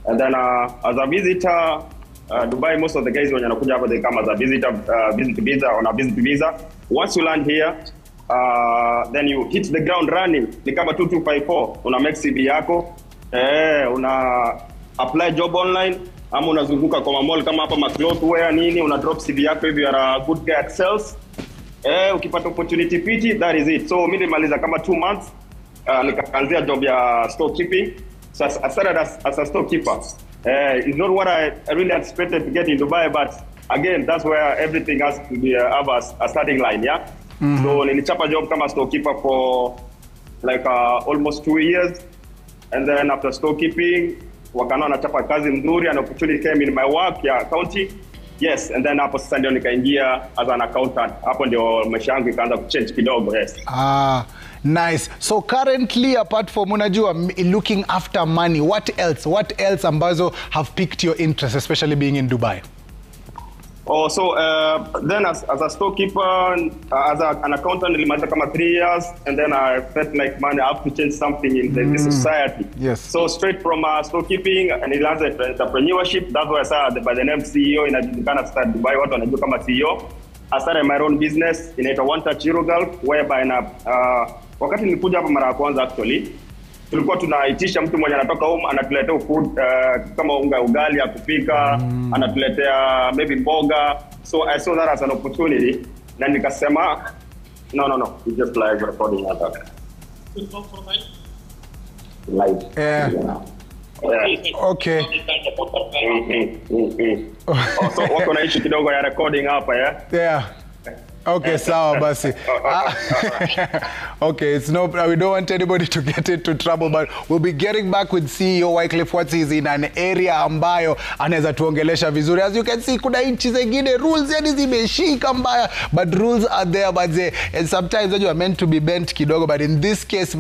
S8: And then as a visitor, Dubai, most of the guys when you come hapa, they come as a visitor, visit visa on a visit visa. Once you land here, then you hit the ground running. Ni kama 2254, una make CV yako, una apply job online, ama unazunguka kwa mall kama hapa Maclothwear nini, una drop CV yako if you are a good guy at sales. ukipata opportunity piti, that is it. So mimi nilimaliza kama 2 months, nikaanzia job ya storekeeping. So I started as a storekeeper. It's not what I really expected to get in Dubai, but again, that's where everything has to be have a starting line, yeah? So nilichapa job kama storekeeper for like almost 2 years. And then after storekeeping, wakana nachapa kazi mzuri, an opportunity came in my work ya accounting. Yes, and then hapo sasa ndio nikaingia as an accountant. Hapo ndio maisha yangu ikaanza kuchange kidogo, yes.
S1: Nice. So currently, apart from unajua looking after money, what else ambazo have piqued your interest, especially being in Dubai?
S8: Oh, so then as a storekeeper, as an accountant, nilimaliza kama 3 years, and then I felt like, man, I have to change something in the society.
S1: Yes.
S8: So straight from storekeeping, and nilianza entrepreneurship. That's why I started by the name CEO. Inajulikana start Dubai, watu wanajua kama CEO. I started my own business inaitwa One Touch Euro Gulf, whereby wakati nilikuja hapa mara ya kwanza actually, tulikuwa tunaitisha mtu mmoja anatoka home anatuletea food kama unga ugali ya kupika, anatuletea maybe mboga. So I saw that as an opportunity, na nikasema no, it's just live recording hapa. Live.
S1: Yeah. Okay.
S8: So wako na issue kidogo ya recording hapa, yeah?
S1: Yeah. Okay, sawa basi. Okay, it's no, we don't want anybody to get into trouble, but we'll be getting back with CEO Wycliffe Watts. He's in an area ambayo anaweza tuongelesha vizuri. As you can see, kuna nchi zingine rules yani zimeshika mbaya, but rules are there, but and sometimes you are meant to be bent kidogo, but in this case,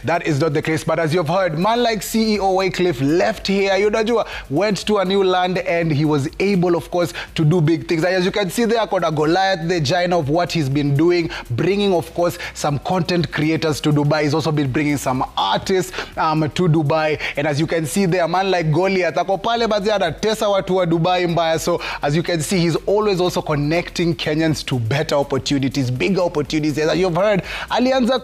S1: that is not the case. But as you've heard, man like CEO Wycliffe left here, unajua, went to a new land, and he was able, of course, to do big things. As you can see there, kuna Goliath, the giant of what he's been doing, bringing, of course, some content creators to Dubai. He's also been bringing some artists to Dubai. And as you can see there, a man like Goliath, ako pale bazi anatesa watu wa Dubai mbaya. So as you can see, he's always also connecting Kenyans to better opportunities, bigger opportunities. As you've heard, alianza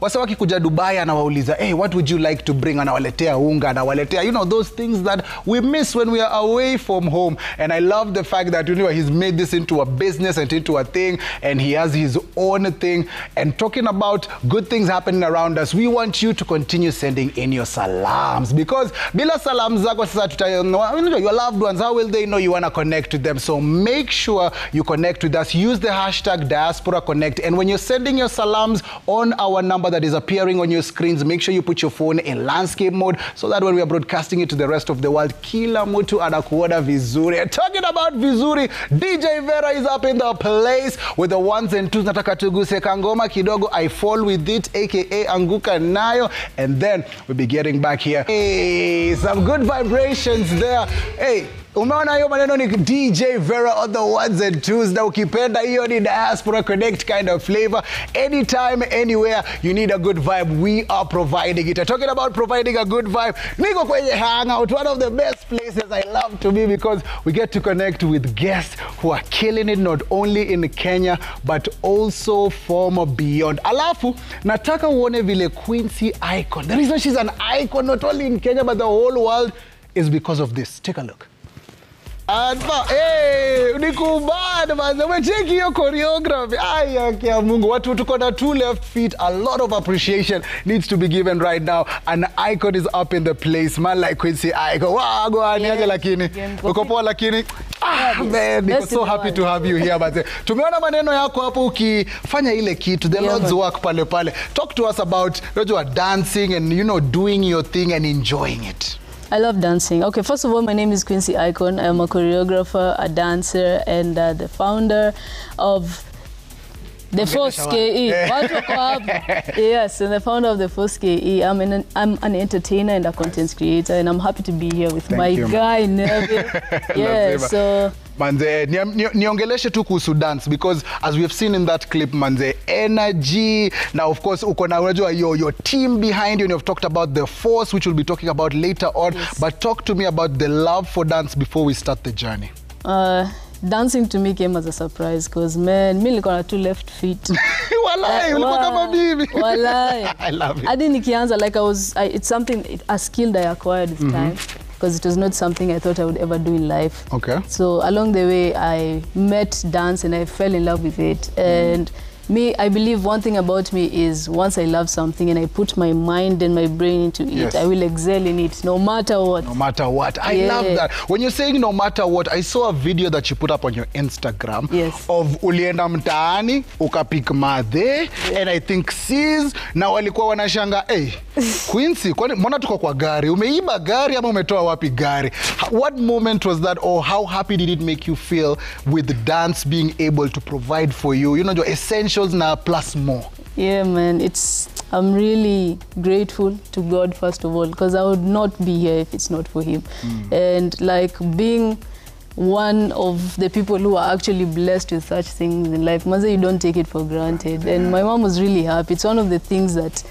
S1: wasawaki kuja Dubai, anawauliza, hey, what would you like to bring? Anawaletea unga, anawaletea, you know, those things that we miss when we are away from home. And I love the fact that, you know, he's made this into a business and into a thing, and he has his own thing. And talking about good things happening around us, we want you to continue sending in your salams, because bila salams zako sasa tutaona your loved ones, how will they know you want to connect with them? So make sure you connect with us. Use the hashtag Diaspora Connect, and when you're sending your salams on our number that is appearing on your screens, make sure you put your phone in landscape mode, so that when we are broadcasting it to the rest of the world, kila mtu anakuona vizuri. And talking about vizuri, DJ Vera is up in the place with the ones and twos. Nataka tuguse kangoma kidogo, I fall with it, aka anguka nayo, and then we'll be getting back here. Hey, some good vibrations there. Hey, umeona hiyo maneno ni DJ Vera on the ones and twos, na ukipenda hiyo ni Diaspora Connect kind of flavor. Anytime, anywhere, you need a good vibe, we are providing it. Talking about providing a good vibe, niko kwenye hangout, one of the best places I love to be, because we get to connect with guests who are killing it, not only in Kenya, but also from beyond. Alafu, nataka uone vile Quincy icon. The reason she's an icon, not only in Kenya, but the whole world, is because of this. Take a look. Hey, unikubad man, umecheki hiyo choreography. Ay, kia Mungu, watu tuko na 2 left feet. A lot of appreciation needs to be given right now. An icon is up in the place, man like Quincy icon. Wow, go on, niaje lakini. Uko poa lakini. Man, niko so happy to have you here, but tumeona maneno yako hapo ukifanya ile kitu, the Lord's work pale pale. Talk to us about dancing and, you know, doing your thing and enjoying it.
S9: I love dancing. Okay, first of all, my name is Quincy Icon. I'm a choreographer, a dancer, and the founder of the Force KE. Yes, and the founder of the Force KE. I'm an entertainer and a content creator, and I'm happy to be here with my guy, Neville. Yeah, so...
S1: Manze, niongeleshe tu kuhusu dance, because as we have seen in that clip, manze, energy. Now, of course, uko na your team behind you, and you've talked about the Force, which we'll be talking about later on. Yes. But talk to me about the love for dance before we start the journey.
S9: Dancing to me came as a surprise, because, man, me nilikuwa na 2 left feet.
S1: Walai, ulikuwa kama bibi.
S9: Walai.
S1: I love it.
S9: Hadi nikianza, like it's something, a skill that I acquired with time. because it was not something I thought I would ever do in life.
S1: Okay.
S9: So along the way, I met dance and I fell in love with it. And I believe one thing about me is once I love something and I put my mind and my brain into it, I will excel in it no matter what. No
S1: matter what. I love that. When you're saying no matter what, I saw a video that you put up on your Instagram of ulienda mtaani, ukapik madhe, and I think sis, na walikuwa wanashanga, hey, Quincy, mbona tuko kwa gari? Umeiba gari ama umetoa wapi gari? What moment was that, or how happy did it make you feel with dance being able to provide for you, you know, your essentials now plus more?
S9: Yeah, man, I'm really grateful to God, first of all, because I would not be here if it's not for him. And like being one of the people who are actually blessed with such things in life, Maza, you don't take it for granted. And my mom was really happy. It's one of the things that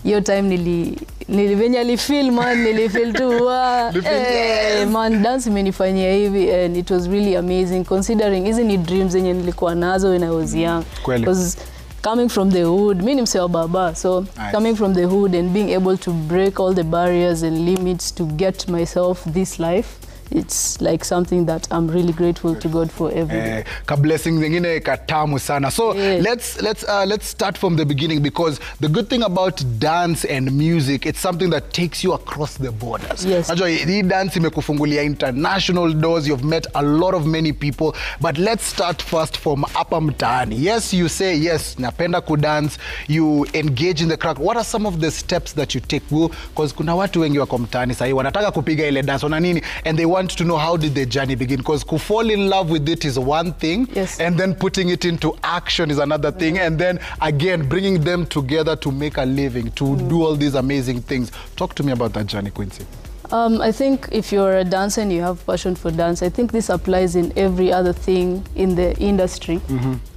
S9: your time nilifeel man, nilifeel too, hey, man, dance imenifanyia hivi, and it was really amazing considering isn't it dreams zenye nilikuwa nazo when I was young. Because coming from the hood, mimi ni msee wa baba, so coming from the hood and being able to break all the barriers and limits to get myself this life, it's like something that I'm really grateful to God for every day.
S1: Ka blessing zingine katamu sana. So let's start from the beginning, because the good thing about dance and music, it's something that takes you across the borders. Najua hii dance imekufungulia international doors. You've met a lot of many people, but let's start first from hapa mtaani. Yes, you say yes, napenda kudance, you engage in the craft. What are some of the steps that you take? Because kuna watu wengi wako mtaani sahi wanataka kupiga ile dance ona nini, and they want to know how did the journey begin, because to fall in love with it is one thing, and then putting it into action is another thing, and then again bringing them together to make a living, to do all these amazing things. Talk to me about that journey, Quincy.
S9: I think if you're a dancer and you have passion for dance, I think this applies in every other thing in the industry.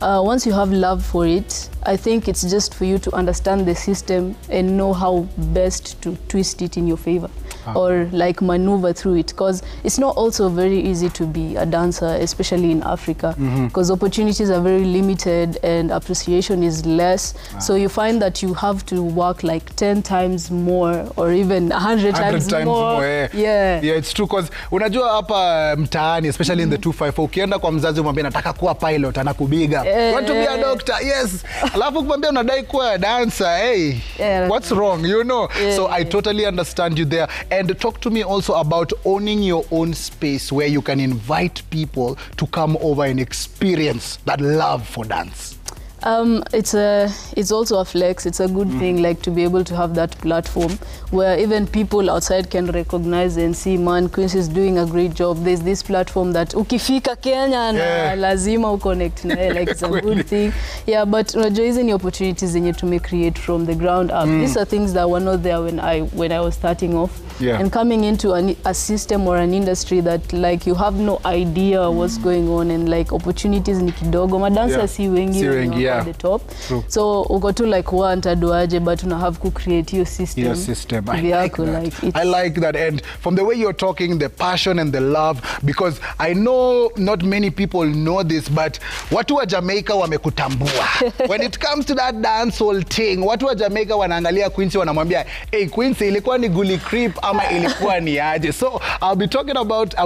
S9: Once you have love for it, I think it's just for you to understand the system and know how best to twist it in your favor. Or like maneuver through it, because it's not also very easy to be a dancer, especially in Africa, because opportunities are very limited and appreciation is less. So you find that you have to work like 10 times more or even 100 times more. Yeah,
S1: it's true, because unajua hapa mtaani, especially in the 254, ukienda kwa mzazi umwambia nataka kuwa pilot, anakubiga. You want to be a doctor? Yes. Alafu kumwambia unadai kuwa dancer, hey, what's wrong, you know? So I totally understand you there. And talk to me also about owning your own space where you can invite people to come over and experience that love for dance.
S9: It's also a flex. It's a good thing, like to be able to have that platform where even people outside can recognize and see, man, Quincy is doing a great job. There's this platform that ukifika Kenya na lazima uconnect na, like it's a good thing. Yeah, but unajua hizi ni opportunities zenye tume create from the ground up. These are things that were not there when I was starting off. And coming into a system or an industry that like you have no idea what's going on, and like opportunities ni kidogo. Madansa si wengi at the top. So uko tu like taduaje, but una have to create your system.
S1: I like that. I like that. And from the way you're talking, the passion and the love, because I know not many people know this, but watu wa Jamaica wamekutambua. When it comes to that dancehall thing, watu wa Jamaica wanaangalia Quincy wanamwambia, hey Quincy, ilikuwa ni gully creep ama ilikuwa ni aje. So I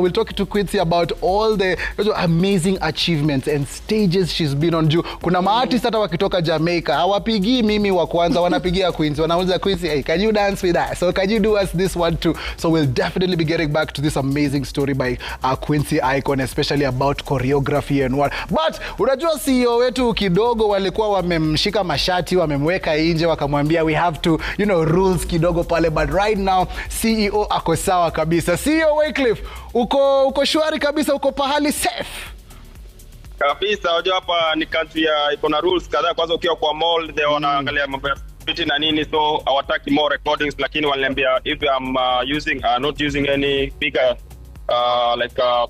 S1: will talk to Quincy about all the amazing achievements and stages she's been on. Kuna maartist hata wakitoka Jamaica hawapigi mimi wa kwanza, wanapigia Quincy, wanauliza Quincy, hey, can you dance with us? So can you do us this one too? So we'll definitely be getting back to this amazing story by Quincy Icon, especially about choreography and what. But unajua CEO wetu kidogo walikuwa wamemshika mashati, wamemweka nje, wakamwambia we have to, you know, rules kidogo pale, but right now CEO ako sawa kabisa. CEO Wycliffe, uko shwari kabisa, uko pahali safe?
S8: Kabisa, unajua hapa ni country ya iko na rules kadhaa. Kwanza ukiwa kwa mall they wanaangalia mambo ya security na nini, so hawataki more recordings, lakini waliniambia if I'm not using any bigger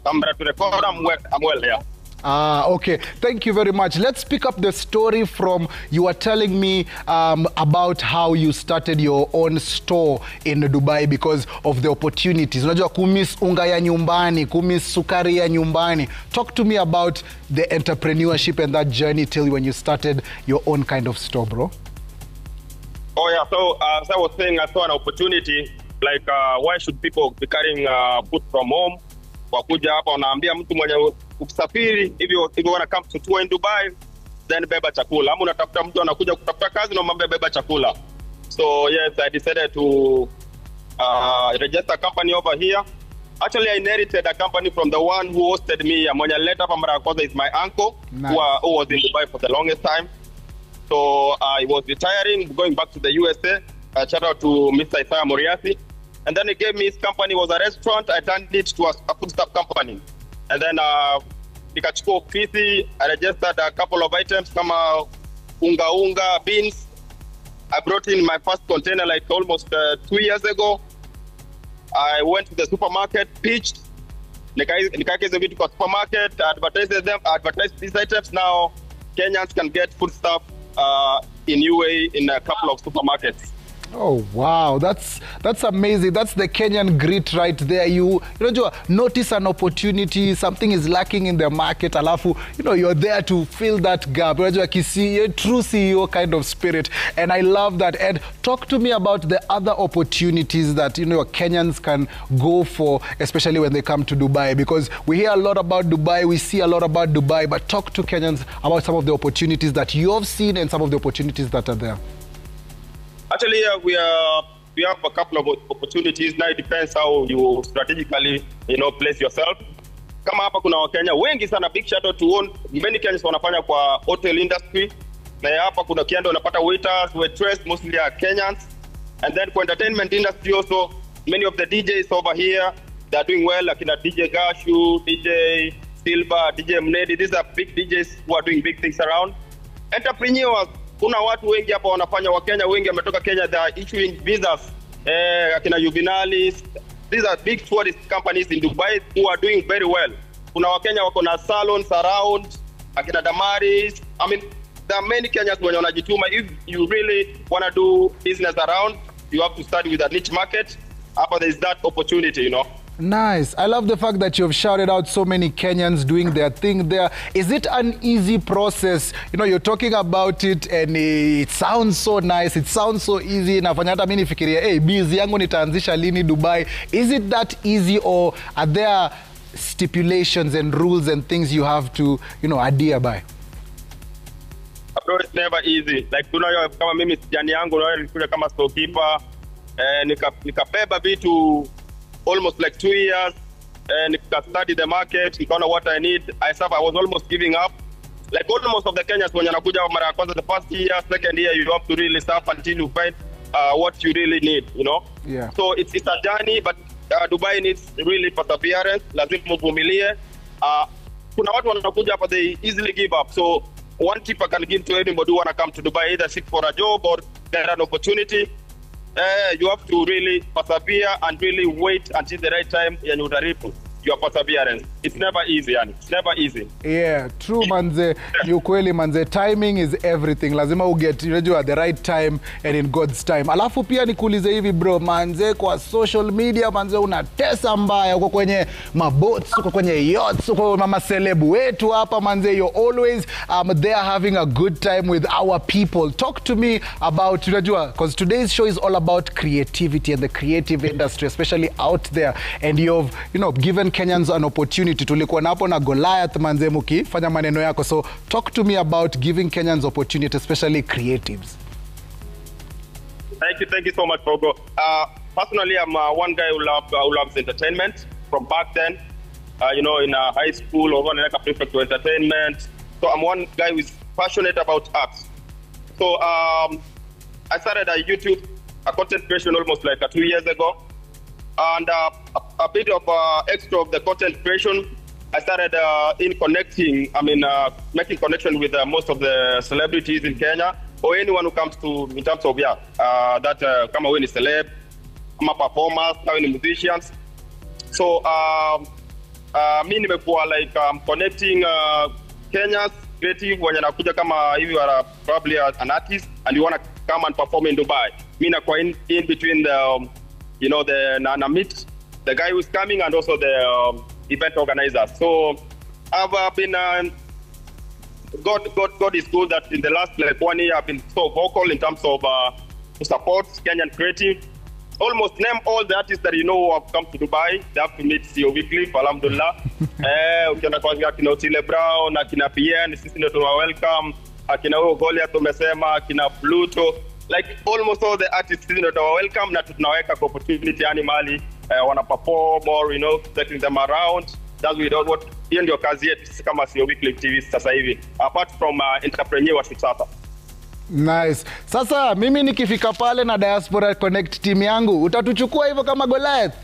S8: camera to record, I'm well here.
S1: Okay. Thank you very much. Let's pick up the story from you were telling me about how you started your own store in Dubai because of the opportunities. Unajua kumiss unga ya nyumbani, kumiss sukari ya nyumbani. Talk to me about the entrepreneurship and that journey till when you started your own kind of store, bro.
S8: Oh yeah, so as I was saying, I saw an opportunity like why should people be carrying food from home? Wakuja hapa wanaambia mtu mwenye ukisafiri if you wanna come to tour in Dubai, then beba chakula. Ama unatafuta mtu anakuja kutafuta kazi na mwambie beba chakula. So yes, I decided to register a company over here. Actually, I inherited a company from the one who hosted me. Mwenye leta hapa mara ya kwanza is my uncle, nice. who was in Dubai for the longest time. So I was retiring, going back to the USA. Shout out to Mr. Isaiah Moriarty. And then he gave me his company, was a restaurant. I turned it to a food stuff company. And then nikachukua ofisi, I registered a couple of items kama unga, beans. I brought in my first container like almost 2 years ago. I went to the supermarket, pitched, nikaekeza vitu kwa supermarket, advertised these items. Now Kenyans can get food stuff in UAE in a couple of supermarkets.
S1: Oh wow, that's amazing. That's the Kenyan grit right there. You know, notice an opportunity, something is lacking in the market, alafu, you're there to fill that gap. You know, true CEO kind of spirit, and I love that. And talk to me about the other opportunities that Kenyans can go for, especially when they come to Dubai, because we hear a lot about Dubai, we see a lot about Dubai, but talk to Kenyans about some of the opportunities that you've seen and some of the opportunities that are there.
S8: Actually, we have a couple of opportunities. Now it depends how you strategically, place yourself. Kama hapa kuna Wakenya wengi sana, big shout out to many Kenyans wanafanya kwa hotel industry. Na hapa kuna kiando unapata waiters, waitress, mostly are Kenyans. And then for entertainment industry also, many of the DJs over here, they are doing well, like DJ Gashu, DJ Silva, DJ Mnedi. These are big DJs who are doing big things around. Entrepreneurs, kuna watu wengi hapa wanafanya, Wakenya wengi wametoka Kenya, they are issuing visas. Akina Juvenalis. These are big tourist companies in Dubai who are doing very well. Kuna Wakenya wako na salons around, akina Damaris. I mean, there are many Kenyans wenye wanajituma. If you really want to do business around, you have to start with a niche market. Hapa there is that opportunity,
S1: Nice. I love the fact that you've shouted out so many Kenyans doing their thing there. Is it an easy process? You're talking about it and it sounds so nice. It sounds so easy. Nafanya hata mimi nifikiria, busy yangu nitaanzisha lini Dubai. Is it that easy, or are there stipulations and rules and things you have to, adhere by?
S8: Bro, it's never easy. Like, kama mimi jani yangu, nilikuja kama storekeeper, nikabeba vitu almost like 2 years, and I studied the market, nikaona what I need. I was almost giving up. Like almost of the Kenyans when you're mara kwanza, the first year, second year, you have to really suffer until you find what you really need,
S1: Yeah.
S8: So it's a journey, but Dubai needs really perseverance. Lazima uvumilie. Kuna watu wanakuja hapa, they easily give up. So one tip I can give to anybody who wanna come to Dubai, either seek for a job or get an opportunity. You have to really persevere and really wait until the right time and you reap your perseverance. It's never easy, yani. It's never easy.
S1: Yeah, true, manze. Ni ukweli, manze. Timing is everything. Lazima uget at the right time and in God's time. Alafu pia nikuulize hivi, bro, manze, kwa social media, manze, unatesa mbaya. Uko kwenye maboats, uko kwenye yachts, uko mama celebu wetu hapa, manze. You're always there having a good time with our people. Talk to me about, because today's show is all about creativity and the creative industry, especially out there. And you've, given Kenyans an opportunity. Tulikuwa na hapo na Goliath, manze, mukifanya maneno yako. So talk to me about giving Kenyans opportunity, especially creatives.
S8: Thank you so much, Pogo. Personally, I'm one guy who loves entertainment from back then. In high school, or one like a prefect to entertainment. So I'm one guy who is passionate about arts. So I started a YouTube content creation almost like 2 years ago. And a bit of extra of the content creation, I started making connection with most of the celebrities in Kenya, or anyone who comes to, in terms of, kama we ni celeb, kama performers, kama ni musicians. So, mi nimekuwa like connecting Kenya's creative, when nakuja kama if you are probably an artist and you want to come and perform in Dubai. Mi nakuwa in between the, the meet the guy who's coming and also the event organizer. So I've been God is good that in the last like 1 year I've been so vocal in terms of to support Kenyan creative. almost name all the artists that you know who have come to Dubai. They have to meet CEO Wycliffe, alhamdulillah. Ukienda kwa akina Otile Brown, akina PN, sisi ndio tunawa welcome. Akina huyo Goliath tumesema, akina Pluto. Like almost all the artists sisi ndio tunawa welcome na tunaweka kwa opportunity yani mali wana perform or you know taking them around. That's what hiyo ndio kazi yetu sisi kama CEO Wycliffe TV sasa hivi. Apart from entrepreneurship sasa.
S1: Nice. Sasa mimi nikifika pale na Diaspora Connect team yangu, utatuchukua hivyo kama Goliath?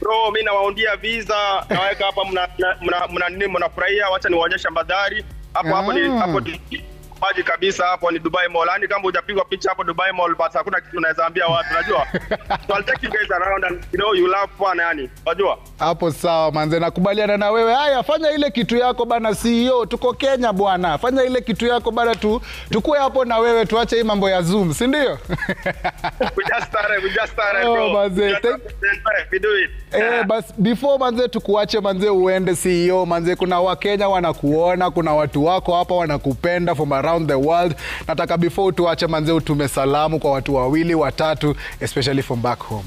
S8: Bro, mimi nawaundia visa, naweka hapa mnafurahia, wacha niwaonyeshe mandhari. Hapo ni maji kabisa, hapo ni Dubai Mall. Yani kama hujapigwa picha hapo Dubai Mall basi hakuna kitu unaweza ambia watu, unajua. So I'll take you guys around and you know you love fun yani, unajua.
S1: Hapo sawa manze, nakubaliana na wewe. Haya, fanya ile kitu yako bana CEO, tuko Kenya bwana. Fanya ile kitu yako bana tukue hapo na wewe, tuache hii mambo ya Zoom, si ndio?
S8: We just started bro.
S1: Manze,
S8: we do it.
S1: Bas before manze tukuache manze uende CEO, manze kuna Wakenya wanakuona, kuna watu wako hapa wanakupenda from around the world. Nataka before tuache manze utume salamu kwa watu wawili watatu, especially from back home.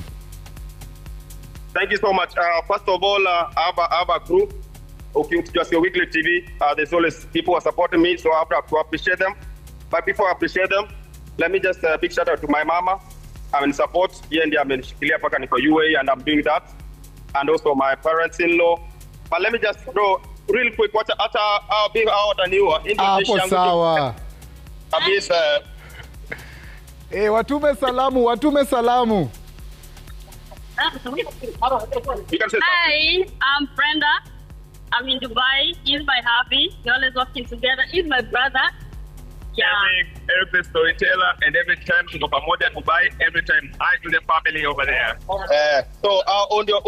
S8: Thank you so much. First of all, I have a crew. Okay, just your Wycliffe TV. There's always people who are supporting me, so I have to appreciate them. But before I appreciate them, let me just big shout out to my mama. I'm in support. I'm in UAE and I'm doing that. And also my parents-in-law. But let me just, bro, real quick, what I'll be out and you
S1: hapo sawa. Watume salamu.
S10: Hi, I'm Brenda. I'm in Dubai. He's my hubby. We're always working together. He's my brother. Yeah.
S8: Every storyteller and every time to go pamoja Dubai, every time I to the family over there. So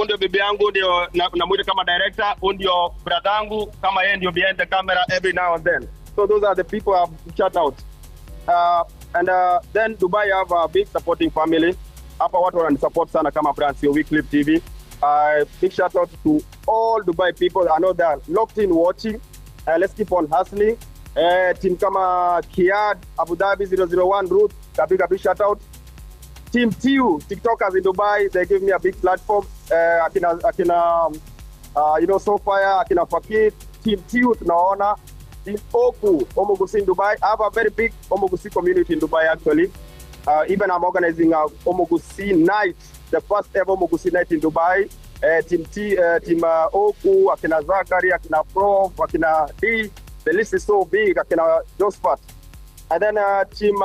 S8: ndio bibi yangu ndio namuita kama director, ndio brother yangu kama yeye ndio behind the camera every now and then. So those are the people I've shout out. And then Dubai have a big supporting family. Hapa watu wananisupport sana kama brand CEO Wycliffe TV. Big shout out to all Dubai people. I know they are locked in watching. Let's keep on hustling. Team kama Kiad, Abu Dhabi 001 Ruth, big shout out. Team TU, TikTokers in Dubai, they give me a big platform. Akina you know, Sofia, Akina Fakir, Team TU tunaona. Team Oku, Omogusi in Dubai. I have a very big Omogusi community in Dubai actually. Even I'm organizing a Omogusi night, the first ever Omogusi night in Dubai. Team Oku, Akina Zakari, Akina Prof, Akina D. The list is so big, Akina Josephat. And then team,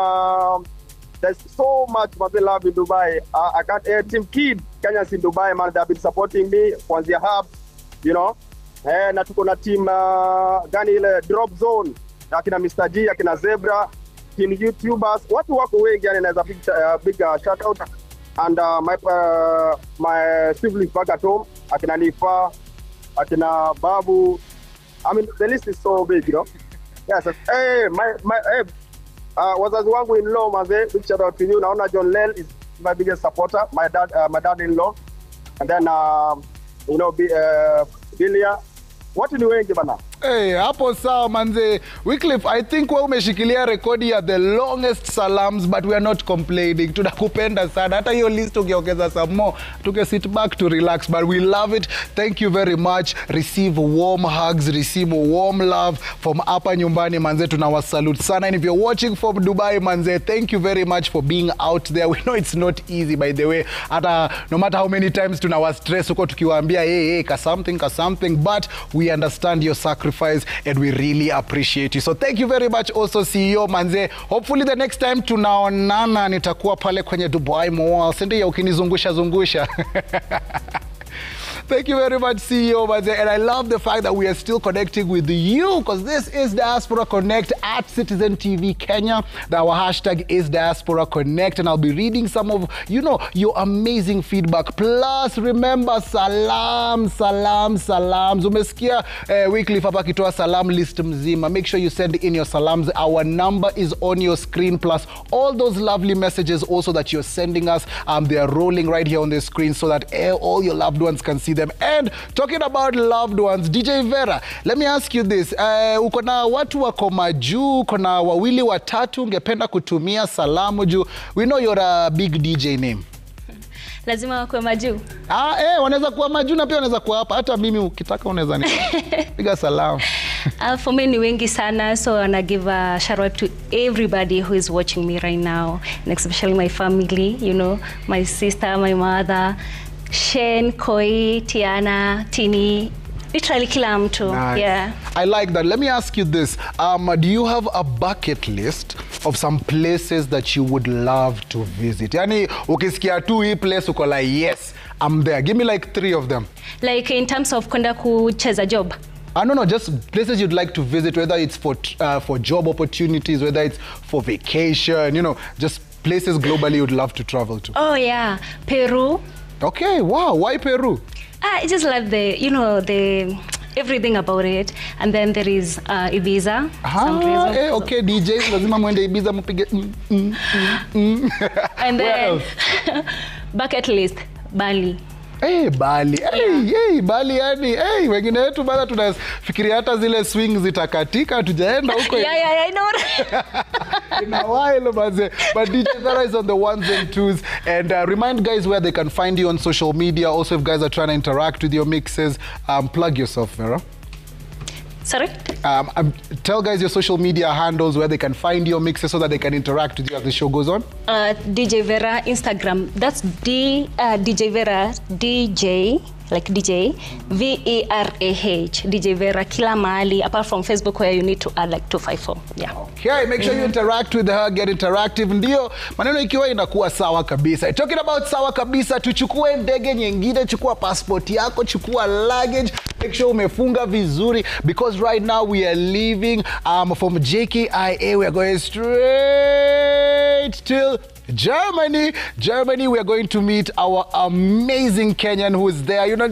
S8: there's so much what they love in Dubai. I got Team Kid, Kenyans in Dubai, man, they've been supporting me, Kwanzia Hub, you know. Na tuko na team gani ile Drop Zone, akina Mr. G, akina Zebra, team YouTubers, watu wako wengi yani naweza big shout out. And my siblings back at home, akina Nifa, akina Babu. I mean, the list is so big, you know. Yes, hey, wazazi wangu in-law, maze, big shout out to you. Naona John Lel is my biggest supporter, my dad-in-law. And then, you know, Bilia. What do you wengi bana?
S1: Hey, hapo sawa manze. Wycliffe, I think wewe umeshikilia rekodi ya the longest salams, but we are not complaining. Tunakupenda sana. Hata hiyo list ukiongeza some more, tuke sit back to relax, but we love it. Thank you very much. Receive warm hugs, receive warm love from hapa nyumbani manze. Tunawasalute sana. And if you're watching from Dubai manze, thank you very much for being out there. We know it's not easy by the way. Hata no matter how many times tunawa stress uko tukiwaambia hey, ka something, but we understand your sacrifice and we really appreciate you. So thank you very much also CEO manze. Hopefully the next time tunaonana nitakuwa pale kwenye Dubai Mall. Sindio ukinizungusha. Thank you very much, CEO Manze. And I love the fact that we are still connecting with you because this is Diaspora Connect at Citizen TV Kenya. Our hashtag is Diaspora Connect, and I'll be reading some of, you know, your amazing feedback. Plus, remember, salams. Umesikia Wycliffe hapa kitoa salam list mzima. Make sure you send in your salams. Our number is on your screen. Plus, all those lovely messages also that you're sending us, they are rolling right here on the screen so that all your loved ones can see them. And talking about loved ones, DJ Vera, let me ask you this. Uko na watu wako majuu, uko na wawili watatu, ungependa kutumia salamu juu. We know you're a big DJ name.
S2: Lazima wakwe majuu.
S1: Wanaweza kuwa majuu na pia wanaweza kuwa hapa. Hata mimi ukitaka unaweza piga salamu.
S2: For me ni wengi sana, so I wanna give a shout out to everybody who is watching me right now, and especially my family, you know, my sister, my mother, Shen, Koi, Tiana, Tini, literally kila mtu.
S1: Nice.
S2: Yeah.
S1: I like that. Let me ask you this. Do you have a bucket list of some places that you would love to visit? Yani, ukisikia tu hii place uko like, yes, I'm there. Give me like 3 of them.
S2: Like in terms of kwenda kucheza job?
S1: No, just places you'd like to visit, whether it's for job opportunities, whether it's for vacation, you know, just places globally you'd love to travel to.
S2: Oh yeah, Peru.
S1: Okay, wow, why Peru?
S2: I just love the, you know, the everything about it. And then there is Ibiza.
S1: Okay, DJs, lazima mwende Ibiza mpige.
S2: And then bucket list, Bali.
S1: Bali. Bali yani. Wengine wetu bado tunafikiria hata zile swing zitakatika tujaenda huko.
S2: Yeah, I know.
S1: In a while, but DJ Vera is on the ones and twos. And remind guys where they can find you on social media. Also, if guys are trying to interact with your mixes, plug yourself, Vera.
S2: Sorry?
S1: Tell guys your social media handles where they can find your mixes so that they can interact with you as the show goes on.
S2: DJ Vera Instagram. That's DJ Vera, DJ, like DJ, V-E-R-A-H. DJ Vera kila mahali, apart from Facebook where you need to add like 254. Yeah.
S1: Okay, make sure you interact with her, get interactive. Ndio, maneno ikiwa inakuwa sawa kabisa. Talking about sawa kabisa, tuchukue ndege nyingine, chukua passport yako, chukua luggage. Make sure umefunga vizuri, because right now we are leaving from JKIA. We are going straight till Germany. Germany, we are going to meet our amazing Kenyan who is there, you know,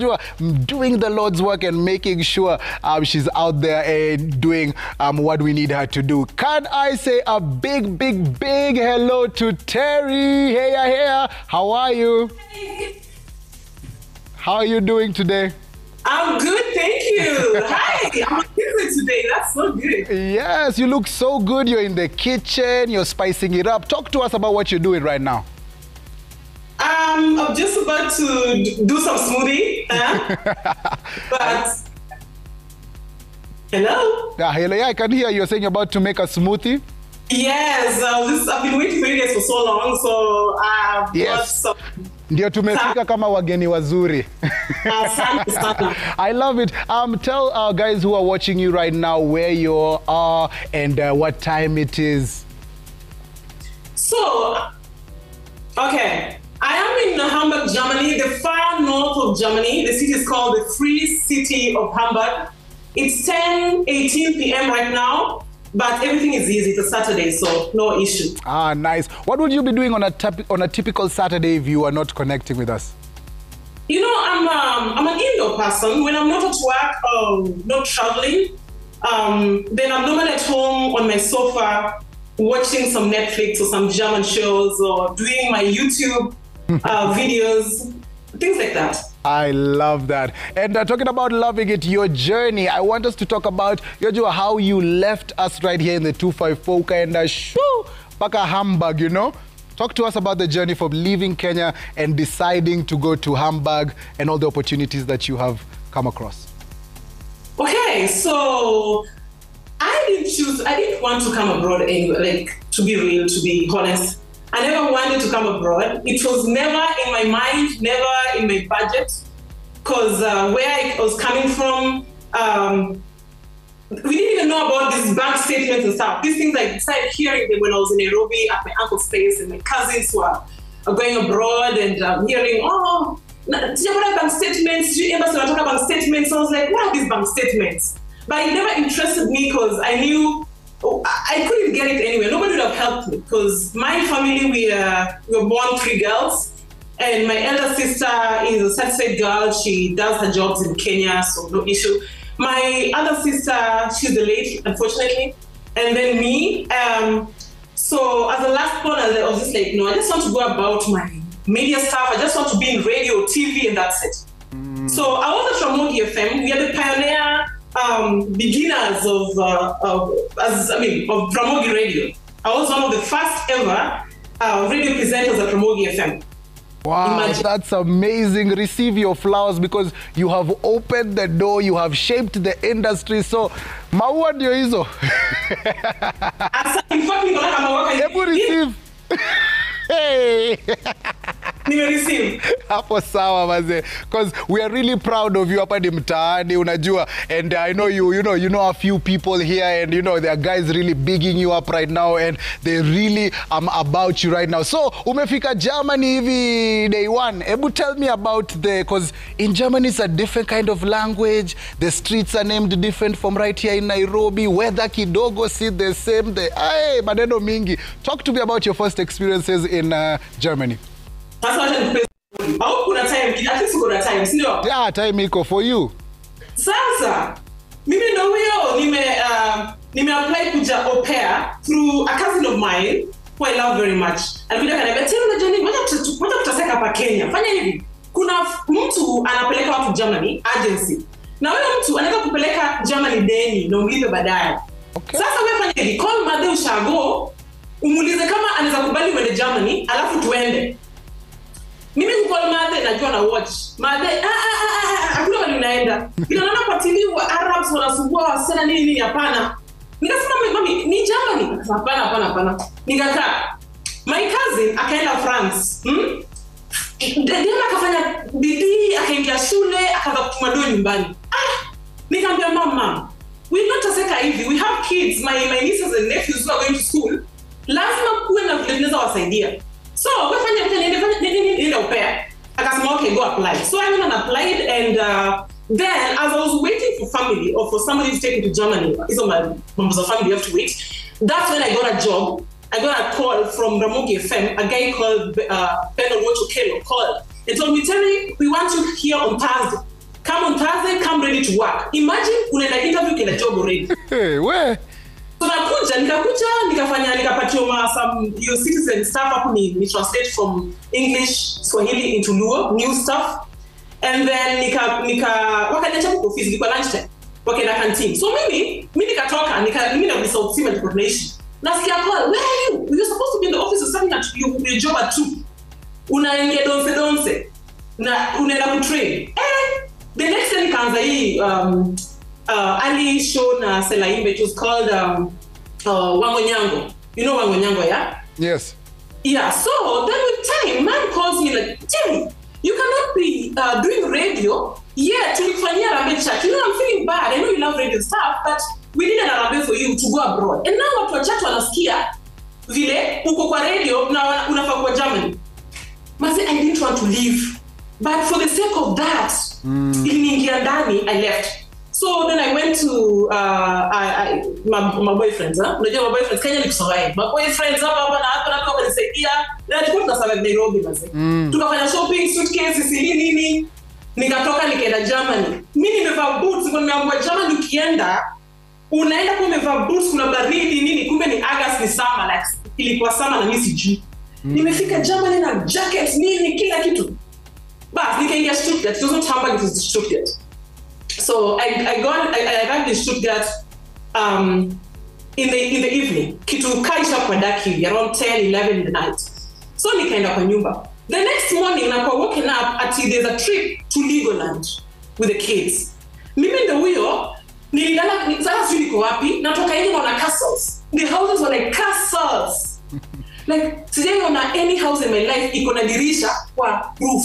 S1: doing the Lord's work and making sure she's out there and doing what we need her to do. Can I say a big, big, big hello to Terry? Hey, how are you? How are you doing today?
S11: I'm good, thank you. Hi, I'm good today. That's so good.
S1: Yes, you look so good. You're in the kitchen, you're spicing it up. Talk to us about what you're doing right now.
S11: I'm just about to do some smoothie. But hello?
S1: Hello, I can hear you're saying you're about to make a smoothie.
S11: Yes, I've been waiting for you guys for so long, so I've got some.
S1: Ndio tumefika kama wageni wazuri. I love it. Tell our guys who are watching you right now where you are and what time it is.
S11: So, okay. I am in Hamburg, Germany, the far north of Germany. The city is called the Free City of Hamburg. It's 10:18 p.m. right now. But everything is easy. It's a Saturday, so no issue.
S1: Nice. What would you be doing on a typical Saturday if you are not connecting with us?
S11: You know, I'm an indoor person. When I'm not at work, not traveling, then I'm normally at home on my sofa watching some Netflix or some German shows or doing my YouTube videos, things like that.
S1: I love that. And talking about loving it, your journey, I want us to talk about how you left us right here in the 254 and Paka Hamburg, you know? Talk to us about the journey from leaving Kenya and deciding to go to Hamburg and all the opportunities that you have come across.
S11: Okay, so I didn't want to come abroad anyway, like, to be real, to be honest. I never wanted to come abroad. It was never in my mind, never in my budget, because where I was coming from, we didn't even know about these bank statements and stuff. These things I started hearing them when I was in Nairobi at my uncle's place, and my cousins were going abroad, and hearing, bank statements, embassy talk bank statements. So I was like, what are these bank statements? But it never interested me because I knew I couldn't get it anywhere. Nobody would have helped me because my family, we were born 3 girls, and my elder sister is a certified girl. She does her jobs in Kenya, so no issue. My other sister, she's the late, unfortunately, and then me. So as a last born, I was just like, no, I just want to go about my media stuff. I just want to be in radio, TV, and that's it. So I was at Ramogi FM. We are the pioneer beginners of Ramogi Radio. I was one of the first ever radio presenters at Ramogi FM.
S1: Wow,
S11: Imagine.
S1: that's amazing. Receive your flowers because you have opened the door, you have shaped the industry. So, maua ndio hizo.
S11: In fact, niko na kama waka
S1: Hebu receive. Hey.
S11: Receive.
S1: Hapo sawa maze, because we are really proud of you hapa ni mtaani unajua, and I know you know a few people here, and there are guys really bigging you up right now, and they really about you right now. So umefika Germany hivi day one, ebu tell me about because in Germany it's a different kind of language, the streets are named different from right here in Nairobi, weather kidogo si the same, maneno mingi. Talk to me about your first experiences in Germany.
S11: Au kuna time, at least kuna time, sio?
S1: Yeah, time iko for you.
S11: Sasa, mimi ndo huyo nime apply kuja au pair through a cousin of mine who I love very much. Alikuja kaniambia, "Tena unajua nini? Moja tutaseka hapa Kenya. Fanya hivi. Kuna mtu anapeleka watu Germany agency. Na wewe mtu anaweza kupeleka Germany deni na umlipe baadaye." Okay. Sasa wewe fanya hivi, call Made ushago, umuulize kama anaweza kubali uende Germany, alafu tuende. Mimi mcall Made najua na watch. Made hakuna wali unaenda. Bila naona kwa TV wa Arabs wanasumbua wasana nini hapana. Nikasema mami ni Germany. Hapana. Nikakaa. My cousin akaenda France. Dada akafanya bidii, akaingia shule, akaanza kutuma doa nyumbani. Nikamwambia mama, we not taseka hivi. We have kids, my nieces and nephews who are going to school. Lazima kuwe na vile tunaweza wasaidia. So, wewe fanya nini au pair. Akasema okay, go apply. So I went and applied, and then as I was waiting for family or for somebody to take me to Germany, so my members of family have to wait. That's when I got a job. I got a call from Ramogi FM. A guy called Ben Owocho called and told me, "Terry, we want you here on Thursday. Come on Thursday, come ready to work." Imagine unaenda interview kila job already.
S1: Hey, where?
S11: So nikapatiwa some your citizen stuff hapo ni translate from English Swahili into Luo, new stuff. And then wakaniacha kwa office ilikuwa lunchtime. Wakaenda canteen. So mimi nikatoka mimi na South Sea Corporation. Nasikia call, "Where are you? You're supposed to be in the office or something at your job at 2. Unaingia donse. Na unaenda kutrain." The next day nikaanza hii Ali show na Selaimbe, it was called Wang'onyango. You know Wang'onyango, yeah?
S1: Yes.
S11: Yeah, so then with time, man calls me like, "Jimmy, you cannot be doing radio. Yeah, tulifanyia Rambe chat. You know, I'm feeling bad. I know you love radio stuff, but we need an Rambe for you to go abroad." And now watu wa chat wanasikia vile uko kwa radio na unafaa kwa Germany. Masi, I didn't want to leave. But for the sake of that, iliniingia ndani, I left. So then I went to my boyfriends. Unajua my boyfriends Kenya ni kusawai. My boyfriends hapa wanisaidia. Na tulikuwa tunasaga Nairobi basi. Tukafanya shopping, suitcases, nini. Nikatoka nikaenda Germany. Mimi nimevaa boots, niko nimeambiwa Germany ukienda unaenda kwa umevaa boots, kuna baridi nini, kumbe ni August, ni summer, like ilikuwa summer na mimi sijui. Nimefika Germany na jackets nini kila kitu. But nikaingia Stuttgart. It was not Hamburg, it was Stuttgart. So I arrived in Stuttgart in the evening. Kitu kaisha kwa daki around 10-11 in the night. So nikaenda kwa nyumba. The next morning nakuwa woken up ati there's a trip to Legoland with the kids. Mimi ndo huyo nililala sasa sijui niko wapi, natoka nje naona castles. The houses were like castles. Like sijaona any house in my life iko na dirisha kwa roof.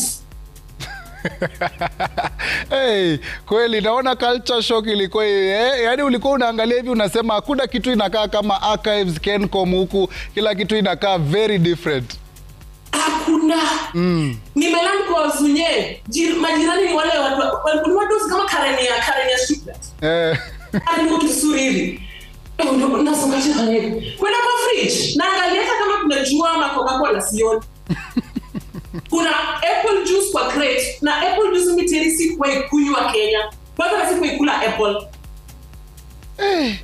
S1: Hey, kweli naona culture shock ilikuwa yaani ulikuwa unaangalia hivi unasema hakuna kitu inakaa kama archives Kencom huku, kila kitu inakaa very different.
S11: Hakuna. Nimeland kwa Zunye. Majirani ni wale watu kama Karen ya Stuttgart. Ndio kizuri hivi. Ndio nasongasha kwenye. Kwenda kwa fridge. Na angalia kama kuna jua ama Coca-Cola sioni. Kuna apple juice kwa crate na apple juice miteri si kwa kunywa Kenya. Bado si kwa kula apple.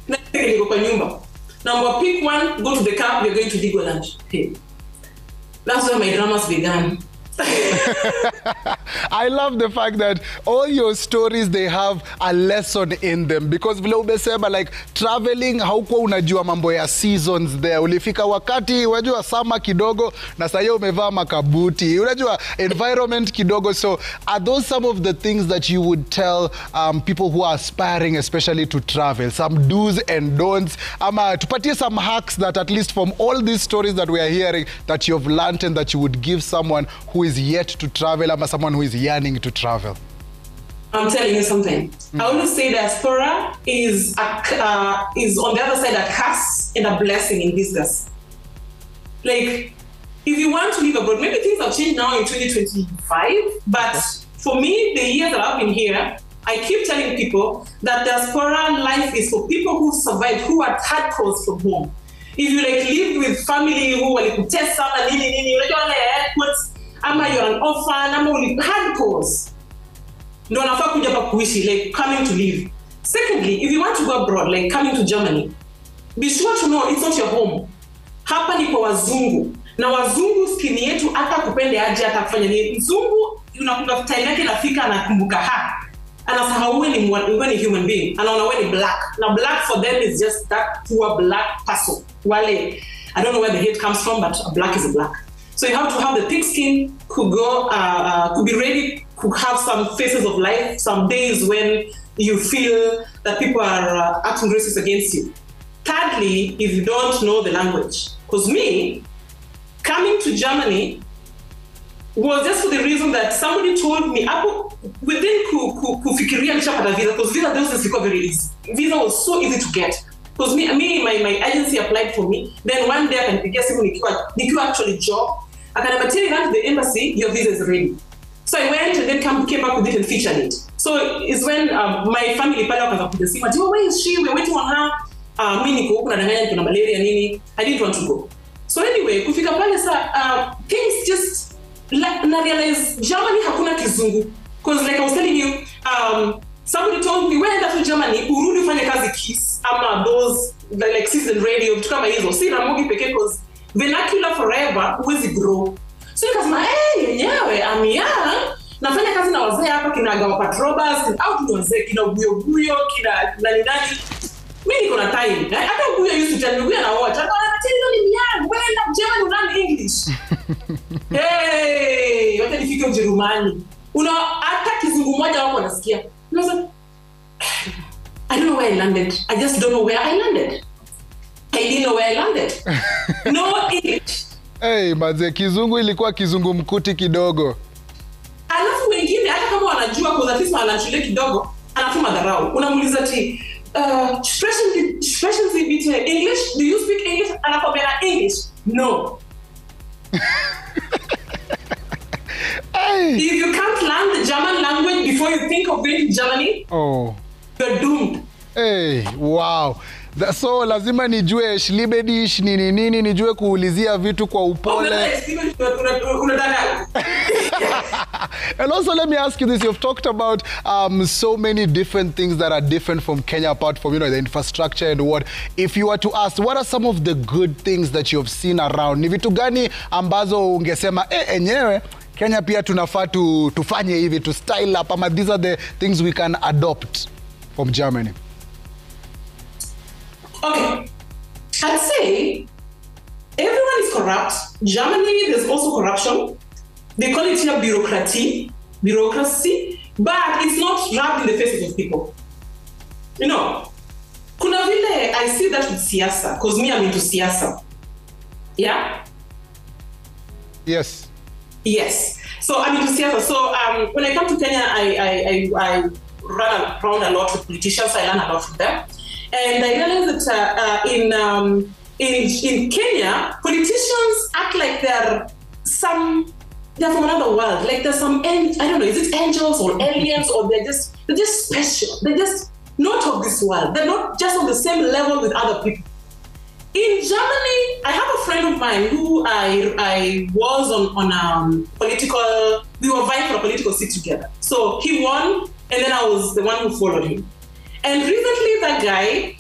S11: Na niko kwa nyumba. Number pick one, go to the car, we're going to Legoland. Hey. That's where my dramas began.
S1: I love the fact that all your stories, they have a lesson in them, because vile umesema, like traveling, haukuwa unajua mambo ya seasons there. Ulifika wakati unajua summer kidogo na sasa umevaa makabuti, unajua environment kidogo. So are those some of the things that you would tell people who are aspiring especially to travel, some do's and don'ts, ama tupatie some hacks that at least from all these stories that we are hearing that you've learned and that you would give someone who is yet to travel, or someone who is yearning to travel?
S11: I'm telling you something. I always say diaspora is on the other side a curse and a blessing in business. Like, if you want to live abroad, maybe things have changed now in 2025, but for me, the years that I've been here, I keep telling people that diaspora life is for people who survived, who had hard calls from home. If you like live with family who walikutesa na nini, unajua wale airports, ama you're an orphan, ama hard calls, ndo nafaa kuja pa kuishi, like coming to live. Secondly, if you want to go abroad, like coming to Germany, be sure to know it's not your home. Hapa ni kwa wazungu. Na wazungu skini yetu hata kupende aje hata kufanya nini. Mzungu unakumbuka time yake inafika anakumbuka anasahau wewe ni human being. Anaona wewe ni black. Na black for them is just that poor black person. Wale, I don't know where the hate comes from, but a black is a black. So you have to have the thick skin, could be ready, could have some phases of life, some days when you feel that people are acting racist against you. Thirdly, if you don't know the language. Because me, coming to Germany was just for the reason that somebody told me, within kufikiria nishapata visa, because visa those days were very easy. Visa was so easy to get. Because my agency applied for me. Then one day akanipigia simu nikiwa actually job. Akaniambia tell you to the embassy, your visa is ready. So I went and then came back with it and featured it. So it's when my family pale wakaanza kupiga simu, where is she? We're waiting on her. Mimi niko huko nadanganya kuna malaria nini. I didn't want to go. So anyway, kufika pale things just na realize Germany hakuna kizungu. Because like I was telling you, somebody told me when to Germany urudi ufanye kazi KISS ama those like season radio vitu kama hizo. Si Ramogi pekee, because vernacular forever huwezi grow. So nikasema yenyewe I'm young, nafanya kazi na wazee hapa kina Gawa Patrobas, au kina wazee kina Buyo kina nani. Mimi niko na time. Hata Buyo used to tell me na watch. I'm young, when I'm German learn English. Hey, wacha nifike Ujerumani. Hata kizungu moja wako nasikia. I don't know where I landed. I just don't know where I landed. I didn't know where I landed. No English.
S1: Hey, maze kizungu ilikuwa kizungu mkuti kidogo.
S11: Alafu wengine hata kama wanajua kwa sababu wanashule kidogo, anatuma dharau. Unamuuliza ati expressions in English, do you speak English? Anakwambia English. No.
S1: Hey.
S11: If you can't learn the German language before you think of going to Germany, you're doomed.
S1: Hey, wow. So lazima nijue Schlibedish nini nijue kuulizia vitu kwa upole. And also let me ask you this, you've talked about so many different things that are different from Kenya apart from the infrastructure and what. If you were to ask, what are some of the good things that you've seen around? Ni vitu gani ambazo ungesema enyewe Kenya pia tunafaa tufanye hivi to style up, ama these are the things we can adopt from Germany?
S11: Okay, I'd say everyone is corrupt. Germany, there's also corruption. They call it here bureaucracy, but it's not rubbed in the faces of people. Kuna vile, I see that with siasa, because me, I'm into siasa. Yeah?
S1: Yes.
S11: Yes. So I'm into siasa. So when I come to Kenya, I run around a lot with politicians. I learn a lot from them. And I realized that in Kenya, politicians act like they're from another world. Like there's some, I don't know, is it angels or aliens, or they're just special. They're just not of this world. They're not just on the same level with other people. In Germany, I have a friend of mine who I was on political, we were vying for a political seat together. So he won, and then I was the one who followed him. And recently that guy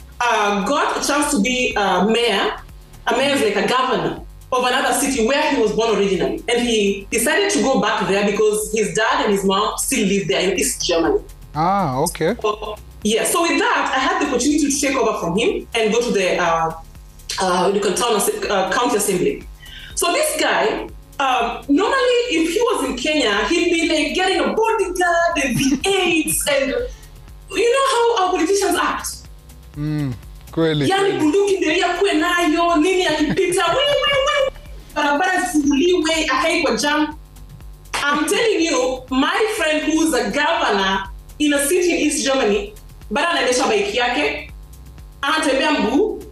S11: got a chance to be a mayor. A mayor is like a governor of another city where he was born originally. And he decided to go back there because his dad and his mom still live there in East Germany.
S1: Ah, okay.
S11: So, yeah, so with that, I had the opportunity to take over from him and go to the county assembly. So this guy, normally if he was in Kenya, he'd be like getting a bodyguard and V8s and you know how our politicians act.
S1: Kweli.
S11: Yani bunduki ndio kuwe nayo, nini akipita, barabara zifunguliwe, akaikwa jam. I'm telling you, my friend who's a governor in a city in East Germany, bara anaendesha bike yake, anatembea mguu,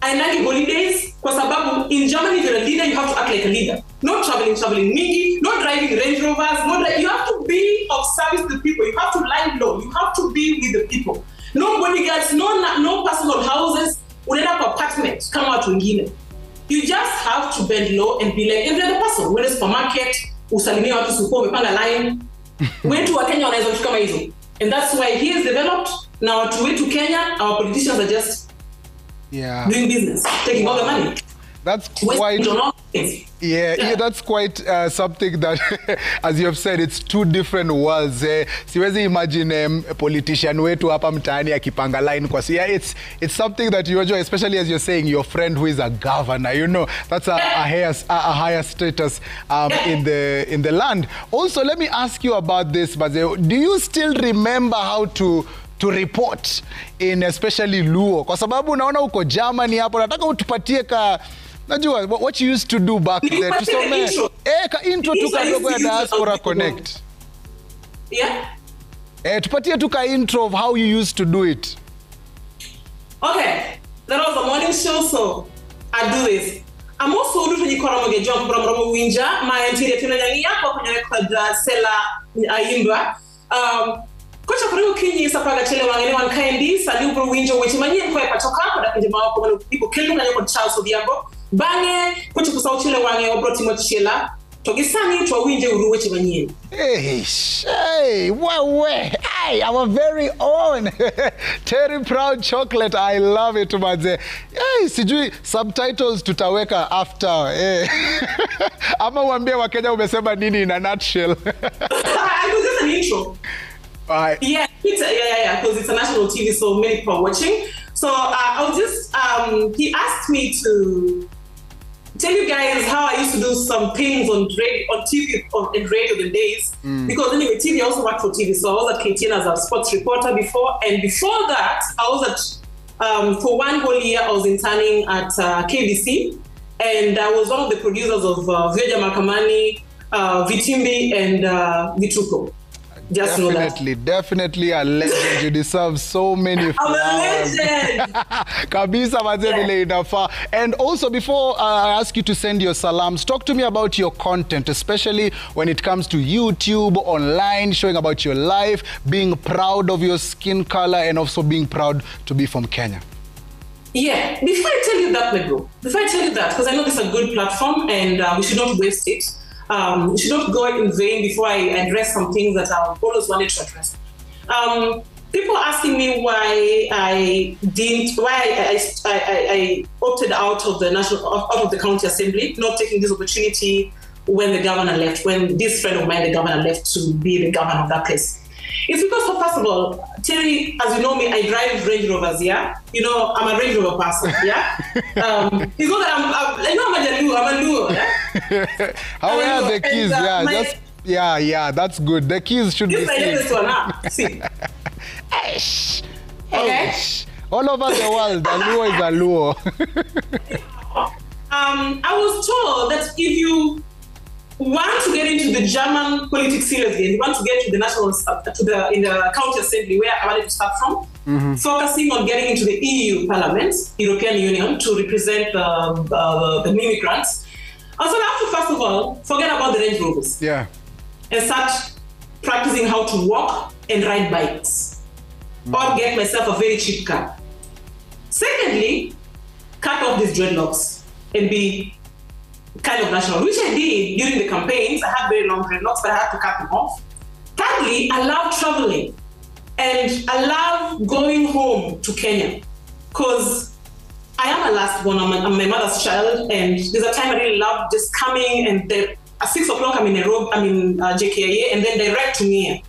S11: aendagi holidays, kwa sababu in Germany if you're a leader, you have to act like a leader. Not traveling mingi, not driving Range Rovers, you have to be of service to people. You have to lie low. You have to be with the people. No bodyguards, no personal houses, unaenda kwa apartment kama watu wengine. You just have to bend low and be like every other person. Uende supermarket, usalimie watu suko umepanga line. Wetu wa Kenya wanaweza kufika kama hizo. And that's why he is developed. Now watu wetu Kenya, our politicians are just doing business, taking all the money.
S1: That's quite... Yeah, that's quite something that, as you have said, it's two different worlds. Siwezi imagine a politician wetu hapa mtaani akipanga line kwa siya. It's something that you enjoy, especially as you're saying, your friend who is a governor, you know, that's a higher status in the land. Also, let me ask you about this, Baze. Do you still remember how to report in especially Luo? Kwa sababu unaona uko Germany hapo, nataka utupatie najua what you used to do back there. Tusome ka intro tu kadogo ya Diaspora Connect.
S11: Yeah.
S1: Tupatie tu ka intro of how you used to do it.
S11: Okay, that was a morning show, so I do this. I'm also doing the Koromoge John from Winja, my interior Tunania, kwa Sela Ayimba. Kocha kurigo kinyi sapaga chele wangene wankaendi sali ubro winjo wechi manye kwa patoka kwa dakije mawa kwa people kelu na yoko Charles Odiambo bange kocha kusau chele wange obro Timothy Shela togisani twa winje uru wechi manye.
S1: Hey, hey, our very own Terry Proud Chocolate. I love it, Maze. Hey, sijui subtitles tutaweka after. Hey. Ama uambie Wakenya umesema nini in a nutshell.
S11: It was just an intro. Yeah, because it's a national TV, so many people are watching. So I was just, he asked me to tell you guys how I used to do some things on TV and radio the days. Because anyway, TV, I also worked for TV. So I was at KTN as a sports reporter before. And before that, I was at, for one whole year, I was interning at KBC. And I was one of the producers of Vyoja Makamani, Vitimbi, and Vituko. Just
S1: Definitely a legend. You deserve so many flowers.
S11: I'm a legend.
S1: Kabisa mazevile inafa. And also, before I ask you to send your salams, talk to me about your content, especially when it comes to YouTube, online, showing about your life, being proud of your skin color, and also being proud to be from Kenya.
S11: Yeah, before I tell you that, my bro, because I know this is a good platform and we should not waste it. You should not go in vain before I address some things that I've always wanted to address. People asking me why I opted out of the county assembly, not taking this opportunity when the governor left, when this friend of mine, the governor, left to be the governor of that place. It's because, first of all, Terry, as you know me, I drive Range Rovers, yeah? You know, I'm a Range Rover person, yeah? It's not that I'm a Luo, yeah?
S1: How are the keys? Yeah, that's good. The keys should be
S11: seen.
S1: Okay. All over the world, a Luo is a Luo.
S11: I was told that if you want to get into the German politics seriously, and you want to get to the national, in the county assembly where I wanted to start from, focusing on getting into the EU Parliament, European Union, to represent the immigrants. I was have to, first of all, forget about the Range Rovers.
S1: Yeah.
S11: And start practicing how to walk and ride bikes. Or get myself a very cheap car. Secondly, cut off these dreadlocks and be kind of national, which I did during the campaigns. I had very long dreadlocks, but I had to cut them off. Thirdly, I love traveling. And I love going home to Kenya because I am a last born. I'm my mother's child, and there's a time I really loved just coming and at 6 o'clock I'm in Nairobi, I'm in JKIA, and then direct to me.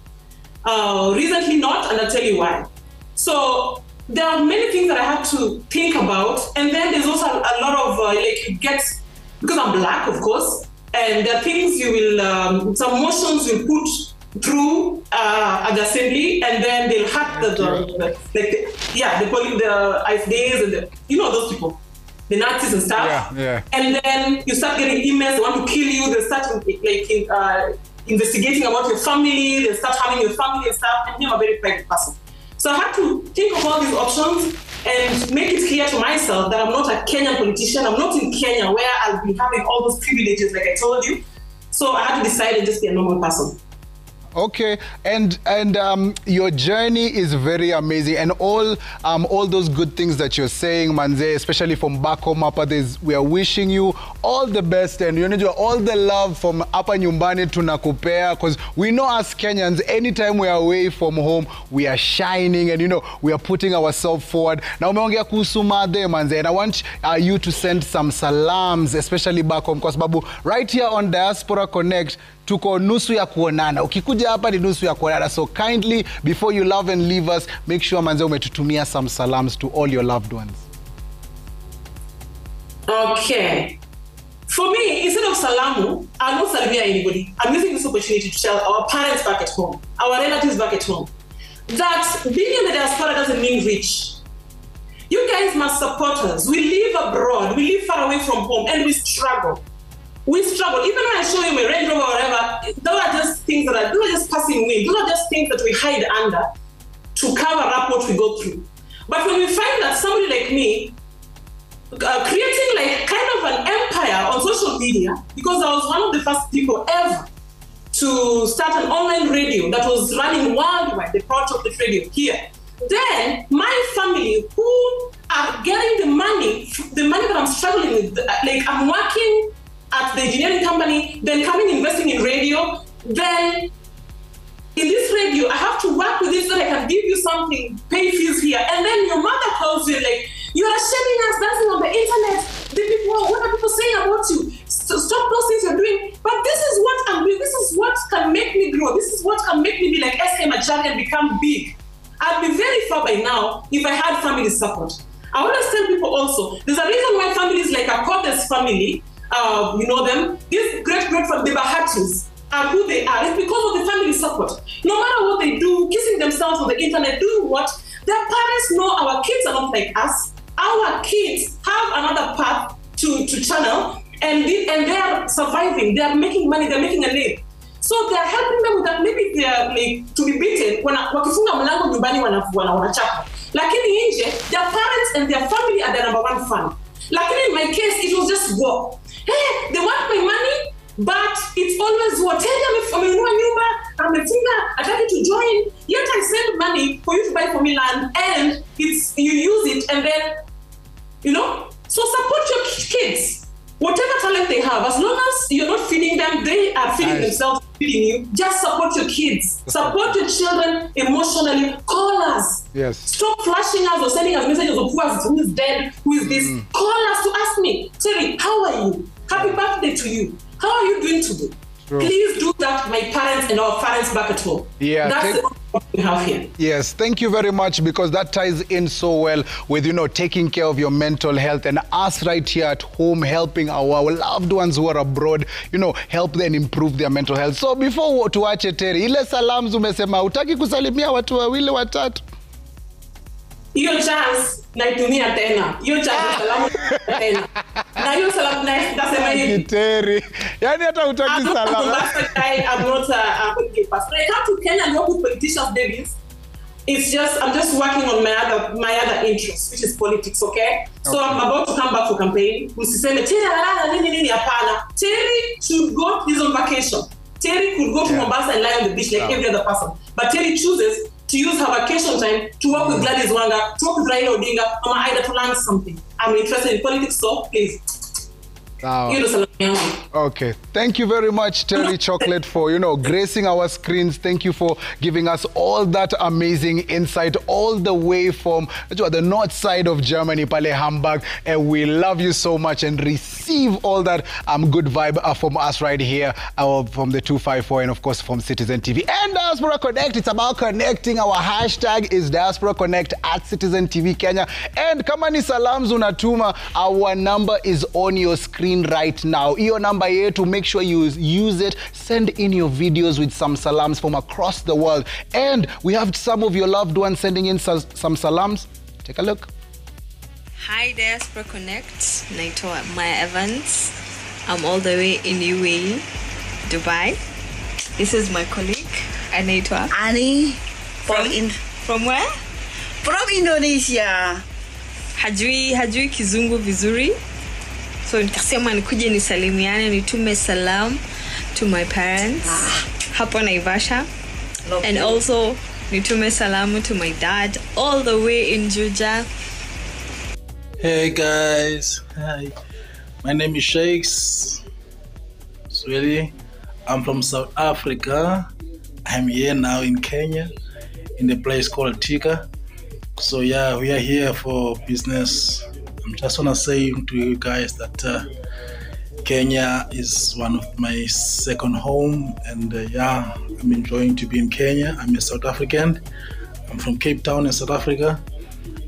S11: Recently not, and I'll tell you why. So there are many things that I have to think about, and then there's also a lot of because I'm black, of course, and there are things you will, some motions you'll put through at the assembly, and then they'll hack the IFDs and those people, the Nazis and stuff. And then you start getting emails, they want to kill you, they start investigating about your family, they start harming your family and stuff, and I'm a very private person. So I had to think of all these options and make it clear to myself that I'm not a Kenyan politician, I'm not in Kenya where I'll be having all those privileges like I told you. So I had to decide and just be a normal person.
S1: Okay, and your journey is very amazing, and all those good things that you're saying, Manze, especially from back home, we are wishing you all the best, and all the love from hapa nyumbani tunakupea, because we know as Kenyans, anytime we are away from home, we are shining, and we are putting ourselves forward. Now umeongea kuhusu Madhe, Manze, and I want you to send some salams, especially back home, because babu, right here on Diaspora Connect, tuko nusu ya kuonana. Ukikuja hapa ni nusu ya kuonana. So kindly, before you love and leave us, make sure Manze umetutumia some salams to all your loved ones.
S11: Okay. For me, instead of salamu, I'm not salamia anybody. I'm using this opportunity to tell our parents back at home, our relatives back at home, that being in the diaspora doesn't mean rich. You guys must support us. We live abroad, we live far away from home, and we struggle. We struggle. Even when I show you my Range Rover or whatever, those are just things those are just passing wind. Those are just things that we hide under to cover up what we go through. But when we find that somebody like me, creating like kind of an empire on social media, because I was one of the first people ever to start an online radio that was running worldwide, the Proud Chocolate Radio here. Then my family, who are getting the money that I'm struggling with, like I'm working at the engineering company, then coming investing in radio, then in this radio, I have to work with this so I can give you something, pay fees here. And then your mother calls you like, you are shaming us dancing on the internet. What are people saying about you? So stop those things you're doing. But this is what I'm doing. This is what can make me grow. This is what can make me be like SK Machari and become big. I'd be very far by now if I had family support. I always tell people also, there's a reason why families like a Katuosis family, you know them, these great family, the Bahatis, are who they are. It's because of the family support. No matter what they do, kissing themselves on the internet, doing what, their parents know our kids are not like us. Our kids have another path to channel, and they are surviving. They are making money. They're making a name. So they are helping them with that. Maybe they are like to be beaten. Wakifunga mlango nyumbani wanachapa. Lakini nje, their parents and their family are the number one fan. Lakini in my case, it was just war. Hey, they want my money, but it's always war. Tell them I tell you to join. Yet I send money for you to buy for me land, and you use it, and then so support your kids. Whatever talent they have, as long as you're not feeding them, they are feeding themselves, feeding you. Just support your kids. Support your children emotionally. Call us.
S1: Yes.
S11: Stop flashing us or sending us messages of who is dead, who is this. Call us to ask me, Terry, how are you? Happy birthday to you. How are you doing today? True. Please do that, my parents and our parents back at home. Yeah, that's the we have here.
S1: Yes, thank you very much, because that ties in so well with, taking care of your mental health, and us right here at home helping our loved ones who are abroad, help them improve their mental health. So before tuache Terry, ile salamu umesema utaki kusalimia watu wawili watatu.
S11: Hiyo chance naitumia tena. Hiyo chance salamu tena. Na hiyo salamu nasema hivi.
S1: Terry. Yaani hata utaki salamu.
S11: I'm not a political person. When I come to Kenya and work with politicians, babies, I'm just working on my other interests, which is politics, okay? So I'm about to come back for campaign. Usiseme Terry nini hapana. Terry should go, he's on vacation. Terry could go to Mombasa and lie on the beach like every other person. But Terry chooses to use her vacation time to work with Gladys Wanga, to work with Raila Odinga, Mama Ida, to learn something. I'm interested in politics, so please.
S1: Okay, thank you very much, Terry Chocolate, for gracing our screens. Thank you for giving us all that amazing insight, all the way from the north side of Germany, Pale Hamburg, and we love you so much and receive all that good vibe from us right here, from the 254, and of course from Citizen TV and Diaspora Connect. It's about connecting. Our hashtag is Diaspora Connect at Citizen TV Kenya, and kama ni salams unatuma, our number is on your screen right now. Your number here, to make sure you use it. Send in your videos with some salams from across the world. And we have some of your loved ones sending in some salams. Take a look.
S12: Hi Diaspora Connect, naitwa Maya Evans. I'm all the way in UAE, Dubai. This is my colleague, anaitwa
S13: Annie.
S12: From where?
S13: From Indonesia.
S12: Hajui kizungu vizuri. So nikasema nikuje nisalimiane, nitume salam to my parents hapo Naivasha. And also nitume salamu to my dad all the way in Juja.
S14: Hey guys, hi. My name is Shakes. Swedi. I'm from South Africa. I'm here now in Kenya, in a place called Tika. So yeah, we are here for business. I just want to say to you guys that Kenya is one of my second home, and yeah, I'm enjoying to be in Kenya. I'm a South African. I'm from Cape Town in South Africa.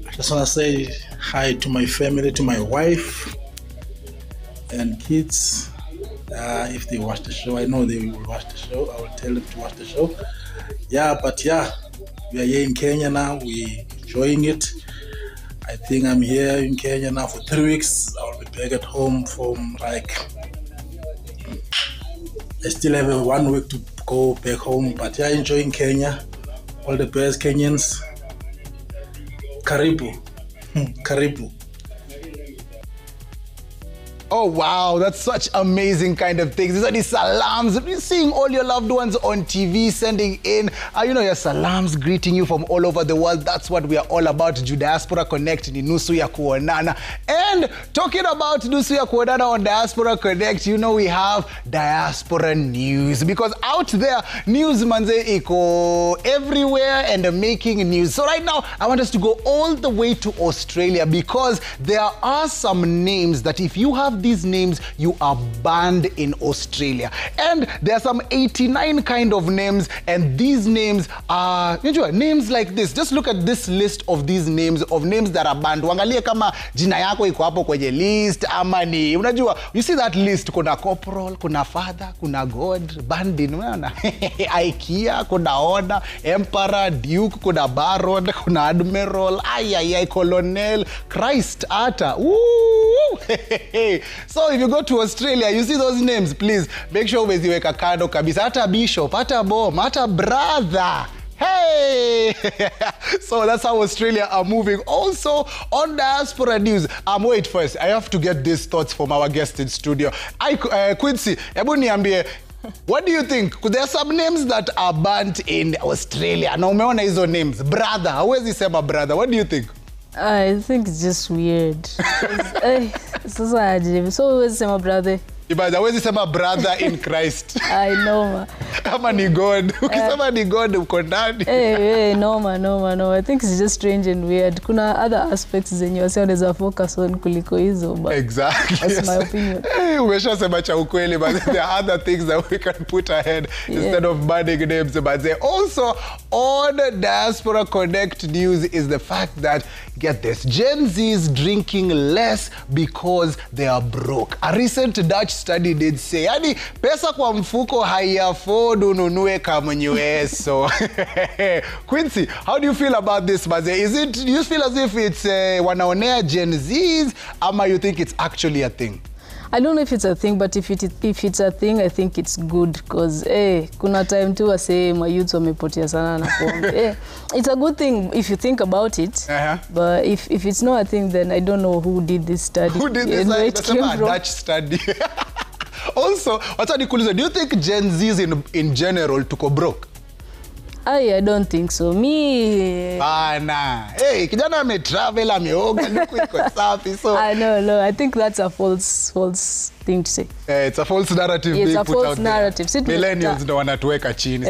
S14: I just want to say hi to my family, to my wife and kids. If they watch the show, I know they will watch the show. I will tell them to watch the show. Yeah, but yeah, we are here in Kenya now. We're enjoying it. I think I'm here in Kenya now for 3 weeks. I'll be back at home from I still have 1 week to go back home, but yeah, enjoying Kenya. All the best, Kenyans. Karibu. Karibu.
S1: Oh wow, that's such amazing kind of things. These are the salams. You're seeing all your loved ones on TV sending in, your salams, greeting you from all over the world. That's what we are all about. Diaspora Connect ni nusu ya kuonana. And talking about nusu ya kuonana on Diaspora Connect, we have diaspora news, because out there news manze iko everywhere and making news. So right now I want us to go all the way to Australia, because there are some names that if you have these names, you are banned in Australia. And there are some 89 kind of names, and these names are names like this. Just look at this list of these names, that are banned. Wangalie kama jina yako iko hapo kwenye list ama ni you see that list, kuna corporal, kuna father, kuna god, banned in IKEA, kuna order, emperor, duke, kuna baron, kuna admiral, colonel, Christ, ata. So if you go to Australia, you see those names, please make sure umeziweka kando kabisa. Hata bishop, hata bom, hata brother. Hey! So that's how Australia are moving. Also, on Diaspora News, wait first, I have to get these thoughts from our guest in studio. Quincy, hebu niambie, what do you think? There are some names that are banned in Australia. Na umeona hizo names. Brother, hauwezi sema brother. What do you think?
S9: I think it's just weird. So always say my brother.
S1: Hawezi sema brother in Christ.
S9: I know ma.
S1: Kama ni God. Ukisema ni God uko ndani.
S9: No. I think it's just strange and weird. Kuna other aspects zenye wase wanaweza focus on kuliko hizo.
S1: Exactly.
S9: That's my opinion.
S1: Umeshasema cha ukweli, but there are other things that we can put ahead instead of banning names. But also on Diaspora Connect news is the fact that, get this, Gen Z is drinking less because they are broke. A recent Dutch study did say, yani pesa kwa mfuko haiafford ununue kama nyweso. Quincy, how do you feel about this, Maze? Do you feel as if it's wanaonea Gen Zs, ama you think it's actually a thing?
S9: I don't know if it's a thing, but if it's a thing, I think it's good, because kuna time tu wase my youth wamepotea sana na pombe. It's a good thing if you think about it. But if it's not a thing, then I don't know who did this study.
S1: Who did this study? That's a Dutch study. Also, wacha nikuulize, do you think Gen Zs in general tuko broke?
S9: I don't think so. Me...
S1: Bana. Hey, kijana ametravel, ameoga, luku iko safi. So
S9: No. I think that's a false thing to say.
S1: It's a false narrative
S9: it's
S1: being
S9: a
S1: put
S9: false
S1: out
S9: narrative.
S1: there. Millennials ndo wanatuweka chini.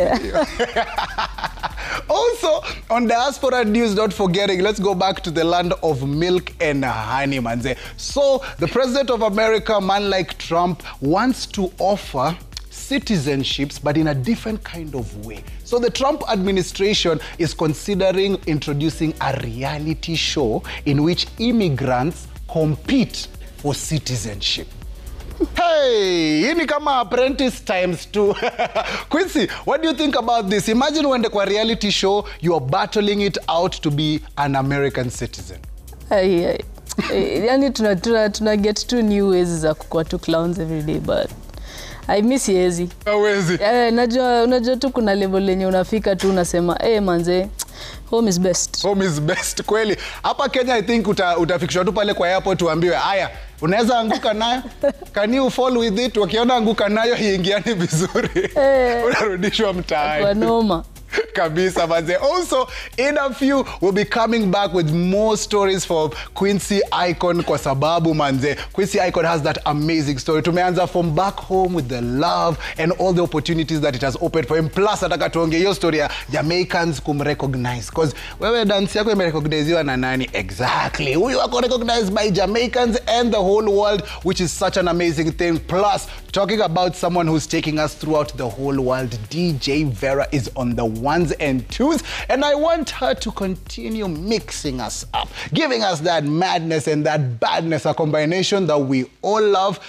S1: Also, on Diaspora News, not forgetting, let's go back to the land of milk and honey, manze. So, the president of America, man like Trump, wants to offer citizenships, but in a different kind of way. So the Trump administration is considering introducing a reality show in which immigrants compete for citizenship. Hey, hii ni kama Apprentice times 2. Quincy, what do you think about this? Imagine uende kwa reality show, you are battling it out to be an American citizen.
S9: Yani tuna get two new ways za kukua two clowns every day, but I miss yezi.
S1: Hawezi.
S9: Unajua tu kuna level lenye unafika tu unasema, manze, home is best.
S1: Home is best, kweli. Hapa Kenya, I think utafikishwa tu pale kwa airport uambiwe, haya, unaweza anguka nayo? Can you fall with it? Wakiona anguka nayo, hiingiani vizuri. Unarudishwa mtaani.
S9: Kwa noma.
S1: Kabisa, manze. Also, in a few, we'll be coming back with more stories for Quincy Icon kwa sababu, manze. Quincy Icon has that amazing story. Tumeanza from back home with the love and all the opportunities that it has opened for him. Plus, ataka tuonge hiyo story ya Jamaicans kumrecognize. Because wewe dance yako imerecogniziwa na nani? Exactly. Huyu wako recognized by Jamaicans and the whole world, which is such an amazing thing. Plus, talking about someone who's taking us throughout the whole world, DJ Vera is on the ones and twos, and I want her to continue mixing us up, giving us that madness and that badness, a combination that we all love.